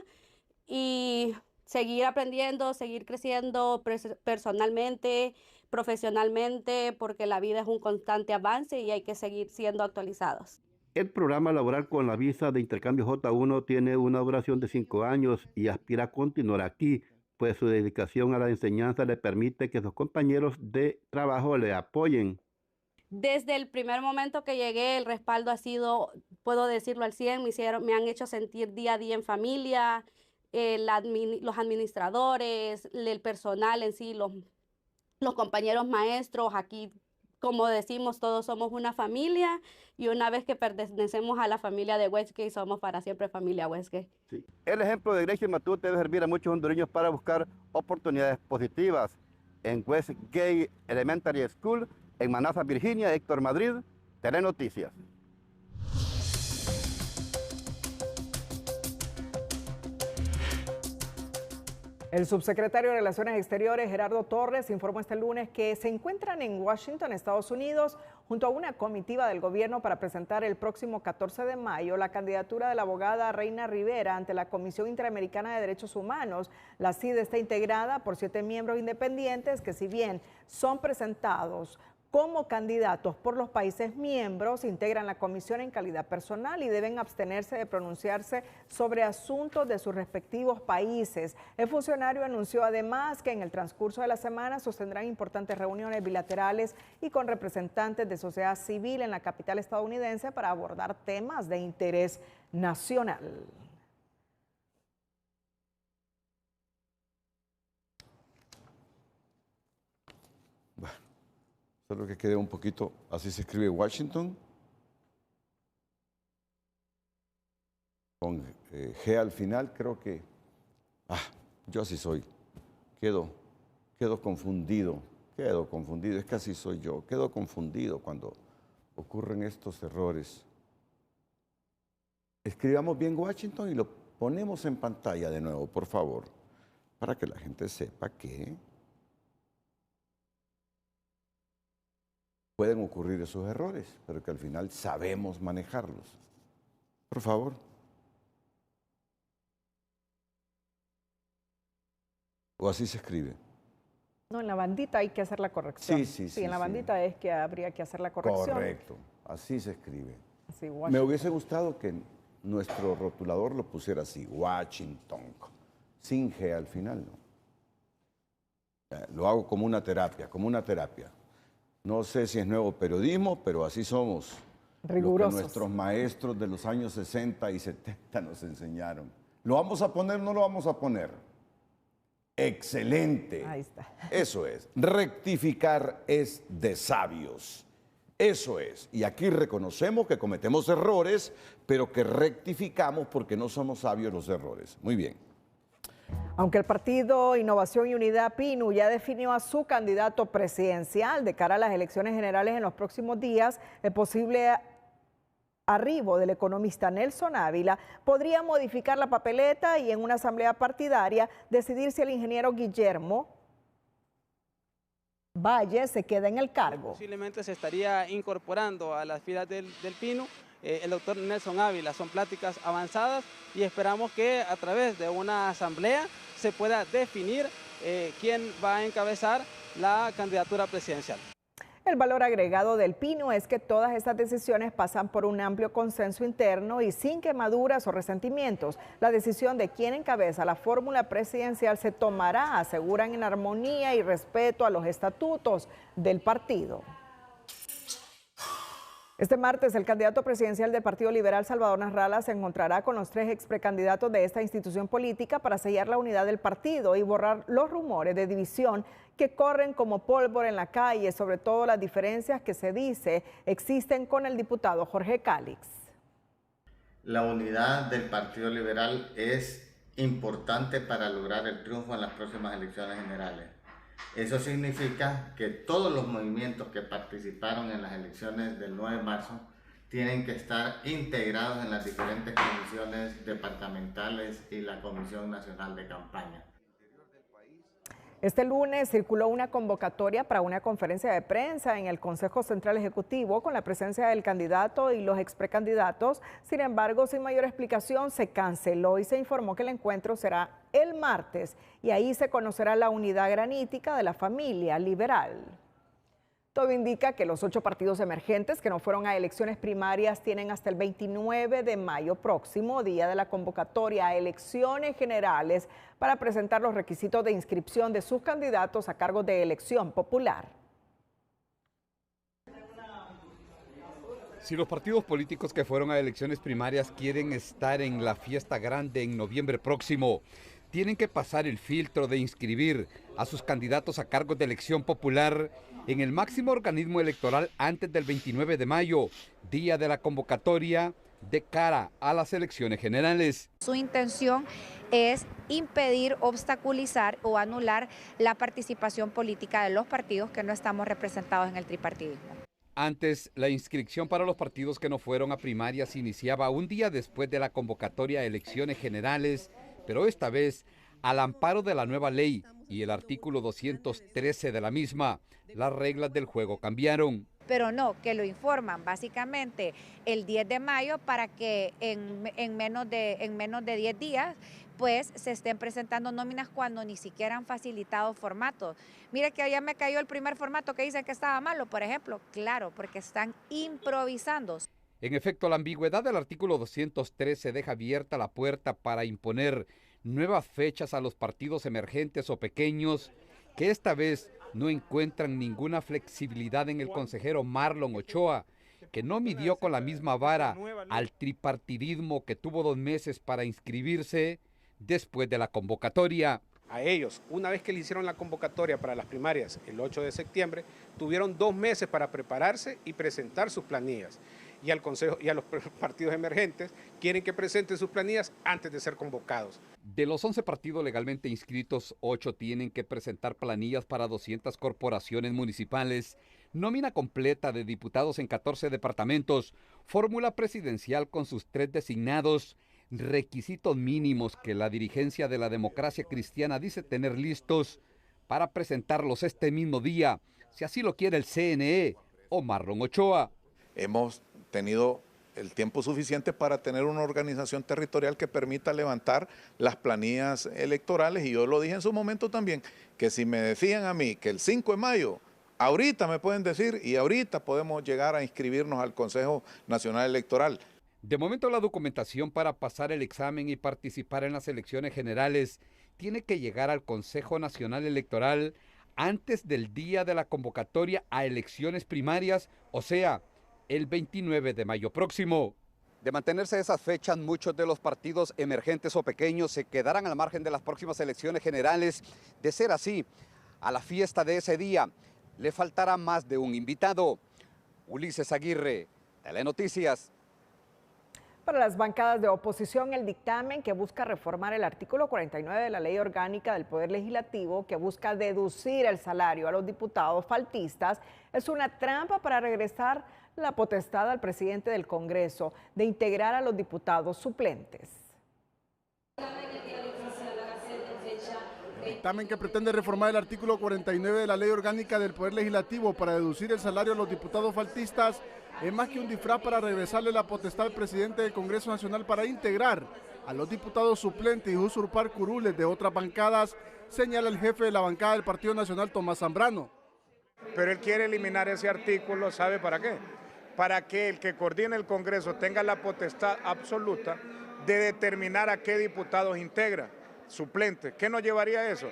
y seguir aprendiendo, seguir creciendo personalmente, profesionalmente, porque la vida es un constante avance y hay que seguir siendo actualizados. El programa laboral con la visa de intercambio J1 tiene una duración de 5 años y aspira a continuar aquí, pues su dedicación a la enseñanza le permite que sus compañeros de trabajo le apoyen. Desde el primer momento que llegué, el respaldo ha sido, puedo decirlo al 100, me han hecho sentir día a día en familia, los administradores, el personal en sí, los compañeros maestros. Aquí, como decimos, todos somos una familia y una vez que pertenecemos a la familia de Westgate, somos para siempre familia Westgate. Sí. El ejemplo de Gracie Matute debe servir a muchos hondureños para buscar oportunidades positivas. En Westgate Elementary School, en Manassas, Virginia, Héctor Madrid, Telenoticias. El subsecretario de Relaciones Exteriores, Gerardo Torres, informó este lunes que se encuentran en Washington, Estados Unidos, junto a una comitiva del gobierno para presentar el próximo 14 de mayo la candidatura de la abogada Reina Rivera ante la Comisión Interamericana de Derechos Humanos. La CID está integrada por 7 miembros independientes que, si bien son presentados como candidatos por los países miembros, integran la comisión en calidad personal y deben abstenerse de pronunciarse sobre asuntos de sus respectivos países. El funcionario anunció además que en el transcurso de la semana sostendrán importantes reuniones bilaterales y con representantes de sociedad civil en la capital estadounidense para abordar temas de interés nacional. Solo que quede un poquito, así se escribe Washington, con G al final. Creo que, yo así soy, quedo confundido, es que así soy yo, quedo confundido cuando ocurren estos errores. Escribamos bien Washington y lo ponemos en pantalla de nuevo, por favor, para que la gente sepa que pueden ocurrir esos errores, pero que al final sabemos manejarlos. Por favor. ¿O así se escribe? No, en la bandita hay que hacer la corrección. Sí, en la bandita es que habría que hacer la corrección. Correcto, así se escribe. Sí, me hubiese gustado que nuestro rotulador lo pusiera así, Washington, sin G al final, ¿no? Lo hago como una terapia, No sé si es nuevo periodismo, pero así somos. Rigurosos. Lo que nuestros maestros de los años 60 y 70 nos enseñaron. ¿Lo vamos a poner o no lo vamos a poner? Excelente. Ahí está. Eso es. Rectificar es de sabios. Eso es. Y aquí reconocemos que cometemos errores, pero que rectificamos porque no somos sabios los errores. Muy bien. Aunque el partido Innovación y Unidad PINU ya definió a su candidato presidencial de cara a las elecciones generales en los próximos días, el posible arribo del economista Nelson Ávila podría modificar la papeleta y en una asamblea partidaria decidir si el ingeniero Guillermo Valle se queda en el cargo. Posiblemente se estaría incorporando a las filas del PINU el doctor Nelson Ávila. Son pláticas avanzadas y esperamos que a través de una asamblea se pueda definir quién va a encabezar la candidatura presidencial. El valor agregado del PINU es que todas estas decisiones pasan por un amplio consenso interno y sin quemaduras o resentimientos. La decisión de quién encabeza la fórmula presidencial se tomará, aseguran, en armonía y respeto a los estatutos del partido. Este martes, el candidato presidencial del Partido Liberal, Salvador Nasralla, se encontrará con los 3 exprecandidatos de esta institución política para sellar la unidad del partido y borrar los rumores de división que corren como pólvora en la calle, sobre todo las diferencias que se dice existen con el diputado Jorge Cálix. La unidad del Partido Liberal es importante para lograr el triunfo en las próximas elecciones generales. Eso significa que todos los movimientos que participaron en las elecciones del 9 de marzo tienen que estar integrados en las diferentes comisiones departamentales y la Comisión Nacional de Campaña. Este lunes circuló una convocatoria para una conferencia de prensa en el Consejo Central Ejecutivo con la presencia del candidato y los exprecandidatos. Sin embargo, sin mayor explicación, se canceló y se informó que el encuentro será el martes y ahí se conocerá la unidad granítica de la familia liberal. Todo indica que los 8 partidos emergentes que no fueron a elecciones primarias tienen hasta el 29 de mayo próximo, día de la convocatoria a elecciones generales, para presentar los requisitos de inscripción de sus candidatos a cargos de elección popular. Si los partidos políticos que fueron a elecciones primarias quieren estar en la fiesta grande en noviembre próximo, tienen que pasar el filtro de inscribir a sus candidatos a cargos de elección popular en el máximo organismo electoral antes del 29 de mayo, día de la convocatoria de cara a las elecciones generales. Su intención es impedir, obstaculizar o anular la participación política de los partidos que no estamos representados en el tripartidismo. Antes, la inscripción para los partidos que no fueron a primarias iniciaba un día después de la convocatoria a elecciones generales, pero esta vez, al amparo de la nueva ley y el artículo 213 de la misma, las reglas del juego cambiaron. Pero no, que lo informan básicamente el 10 de mayo para que en menos de 10 días pues se estén presentando nóminas cuando ni siquiera han facilitado formatos. Mire que ya me cayó el primer formato que dicen que estaba malo, por ejemplo. Claro, porque están improvisando. En efecto, la ambigüedad del artículo 213 deja abierta la puerta para imponer nuevas fechas a los partidos emergentes o pequeños que esta vez no encuentran ninguna flexibilidad en el consejero Marlon Ochoa, que no midió con la misma vara al tripartidismo que tuvo 2 meses para inscribirse después de la convocatoria. A ellos, una vez que le hicieron la convocatoria para las primarias el 8 de septiembre, tuvieron 2 meses para prepararse y presentar sus planillas. Y al Consejo y a los partidos emergentes quieren que presenten sus planillas antes de ser convocados. De los 11 partidos legalmente inscritos, 8 tienen que presentar planillas para 200 corporaciones municipales, nómina completa de diputados en 14 departamentos, fórmula presidencial con sus 3 designados, requisitos mínimos que la dirigencia de la Democracia Cristiana dice tener listos para presentarlos este mismo día, si así lo quiere el CNE o Marlon Ochoa. Hemos tenido el tiempo suficiente para tener una organización territorial que permita levantar las planillas electorales, y yo lo dije en su momento también, que si me decían a mí que el 5 de mayo, ahorita me pueden decir y ahorita podemos llegar a inscribirnos al Consejo Nacional Electoral. De momento, la documentación para pasar el examen y participar en las elecciones generales tiene que llegar al Consejo Nacional Electoral antes del día de la convocatoria a elecciones primarias, o sea, el 29 de mayo próximo. De mantenerse esas fechas, muchos de los partidos emergentes o pequeños se quedarán al margen de las próximas elecciones generales. De ser así, a la fiesta de ese día le faltará más de un invitado. Ulises Aguirre, Telenoticias. Para las bancadas de oposición, el dictamen que busca reformar el artículo 49 de la Ley Orgánica del Poder Legislativo, que busca deducir el salario a los diputados faltistas, es una trampa para regresar la potestad al presidente del Congreso de integrar a los diputados suplentes. El dictamen que pretende reformar el artículo 49 de la Ley Orgánica del Poder Legislativo para deducir el salario a los diputados faltistas es más que un disfraz para regresarle la potestad al presidente del Congreso Nacional para integrar a los diputados suplentes y usurpar curules de otras bancadas, señala el jefe de la bancada del Partido Nacional, Tomás Zambrano. Pero él quiere eliminar ese artículo, ¿sabe para qué? Para que el que coordine el Congreso tenga la potestad absoluta de determinar a qué diputados integra, suplentes. ¿Qué nos llevaría eso?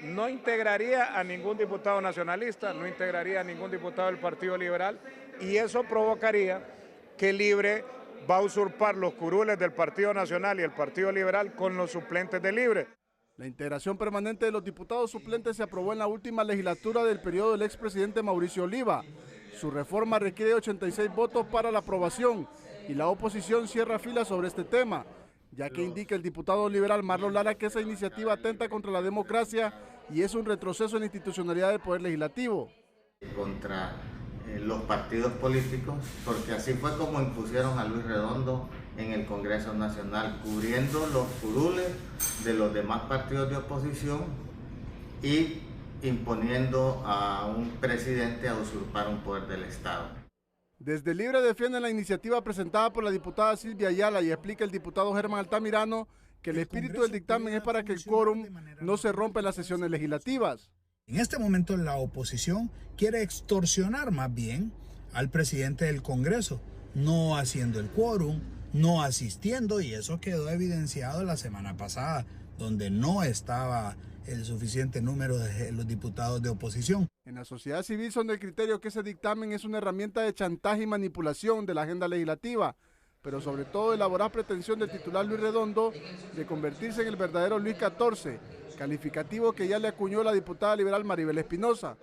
No integraría a ningún diputado nacionalista, no integraría a ningún diputado del Partido Liberal, y eso provocaría que Libre va a usurpar los curules del Partido Nacional y el Partido Liberal con los suplentes de Libre. La integración permanente de los diputados suplentes se aprobó en la última legislatura del periodo del expresidente Mauricio Oliva. Su reforma requiere 86 votos para la aprobación y la oposición cierra filas sobre este tema, ya que indica el diputado liberal Marlon Lara que esa iniciativa atenta contra la democracia y es un retroceso en la institucionalidad del Poder Legislativo. Contra los partidos políticos, porque así fue como impusieron a Luis Redondo en el Congreso Nacional, cubriendo los curules de los demás partidos de oposición y imponiendo a un presidente a usurpar un poder del Estado. Desde Libre defiende la iniciativa presentada por la diputada Silvia Ayala y explica el diputado Germán Altamirano que el espíritu del dictamen es para que el quórum no se rompa en las sesiones legislativas. En este momento la oposición quiere extorsionar más bien al presidente del Congreso, no haciendo el quórum, no asistiendo, y eso quedó evidenciado la semana pasada, donde no estaba el suficiente número de los diputados de oposición. En la sociedad civil son del criterio que ese dictamen es una herramienta de chantaje y manipulación de la agenda legislativa, pero sobre todo de la voraz pretensión del titular Luis Redondo de convertirse en el verdadero Luis XIV, calificativo que ya le acuñó la diputada liberal Maribel Espinosa.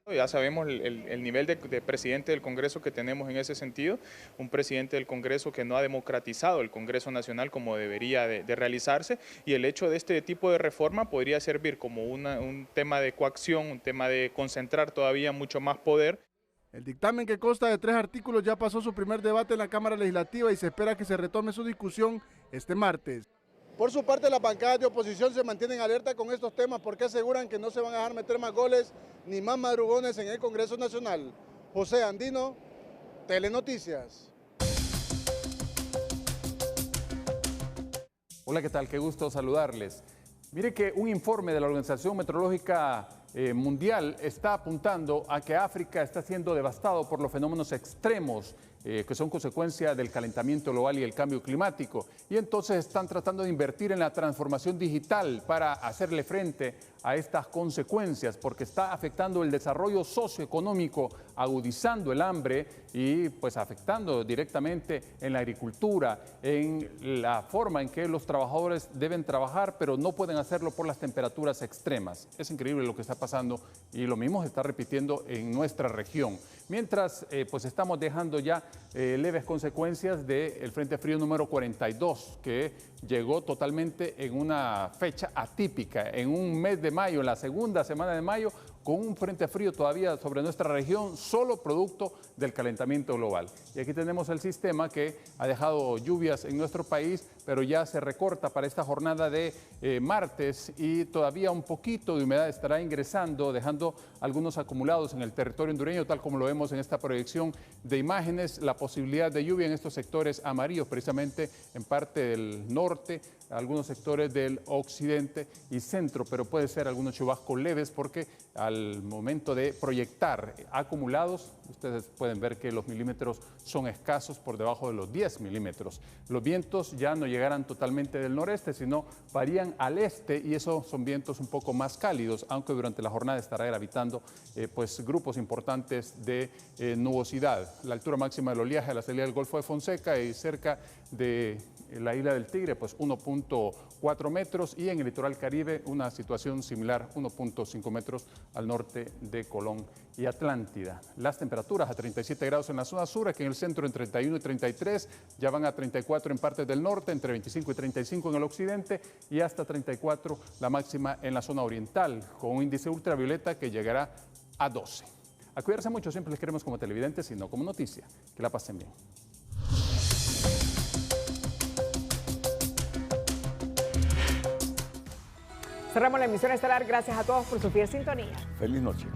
Ya sabemos el nivel de presidente del Congreso que tenemos en ese sentido, un presidente del Congreso que no ha democratizado el Congreso Nacional como debería de realizarse, y el hecho de este tipo de reforma podría servir como un tema de coacción, un tema de concentrar todavía mucho más poder. El dictamen, que consta de 3 artículos, ya pasó su primer debate en la Cámara Legislativa y se espera que se retome su discusión este martes. Por su parte, las bancadas de oposición se mantienen alerta con estos temas porque aseguran que no se van a dejar meter más goles ni más madrugones en el Congreso Nacional. José Andino, Telenoticias. Hola, ¿qué tal? Qué gusto saludarles. Mire que un informe de la Organización Meteorológica Mundial está apuntando a que África está siendo devastado por los fenómenos extremos que son consecuencia del calentamiento global y el cambio climático. Y entonces están tratando de invertir en la transformación digital para hacerle frente a estas consecuencias, porque está afectando el desarrollo socioeconómico, agudizando el hambre y pues afectando directamente en la agricultura, en la forma en que los trabajadores deben trabajar, pero no pueden hacerlo por las temperaturas extremas. Es increíble lo que está pasando y lo mismo se está repitiendo en nuestra región. Mientras pues estamos dejando ya leves consecuencias del Frente Frío número 42, que llegó totalmente en una fecha atípica, en un mes de mayo, en la segunda semana de mayo, con un frente frío todavía sobre nuestra región, solo producto del calentamiento global. Y aquí tenemos el sistema que ha dejado lluvias en nuestro país, pero ya se recorta para esta jornada de martes y todavía un poquito de humedad estará ingresando, dejando algunos acumulados en el territorio hondureño, tal como lo vemos en esta proyección de imágenes, la posibilidad de lluvia en estos sectores amarillos, precisamente en parte del norte, algunos sectores del occidente y centro, pero puede ser algunos chubascos leves porque al momento de proyectar acumulados, ustedes pueden ver que los milímetros son escasos, por debajo de los 10 milímetros. Los vientos ya no llegan llegaran totalmente del noreste, sino varían al este y esos son vientos un poco más cálidos, aunque durante la jornada estará gravitando pues grupos importantes de nubosidad. La altura máxima del oleaje a la salida del Golfo de Fonseca y cerca de la isla del Tigre, pues 1.4 metros, y en el litoral Caribe una situación similar, 1.5 metros al norte de Colón y Atlántida. Las temperaturas a 37 grados en la zona sur, aquí en el centro en 31 y 33, ya van a 34 en partes del norte, entre 25 y 35 en el occidente y hasta 34 la máxima en la zona oriental, con un índice ultravioleta que llegará a 12. A cuidarse mucho, siempre les queremos como televidentes y no como noticia. Que la pasen bien. Cerramos la emisión estelar. Gracias a todos por su fiel sintonía. Feliz noche.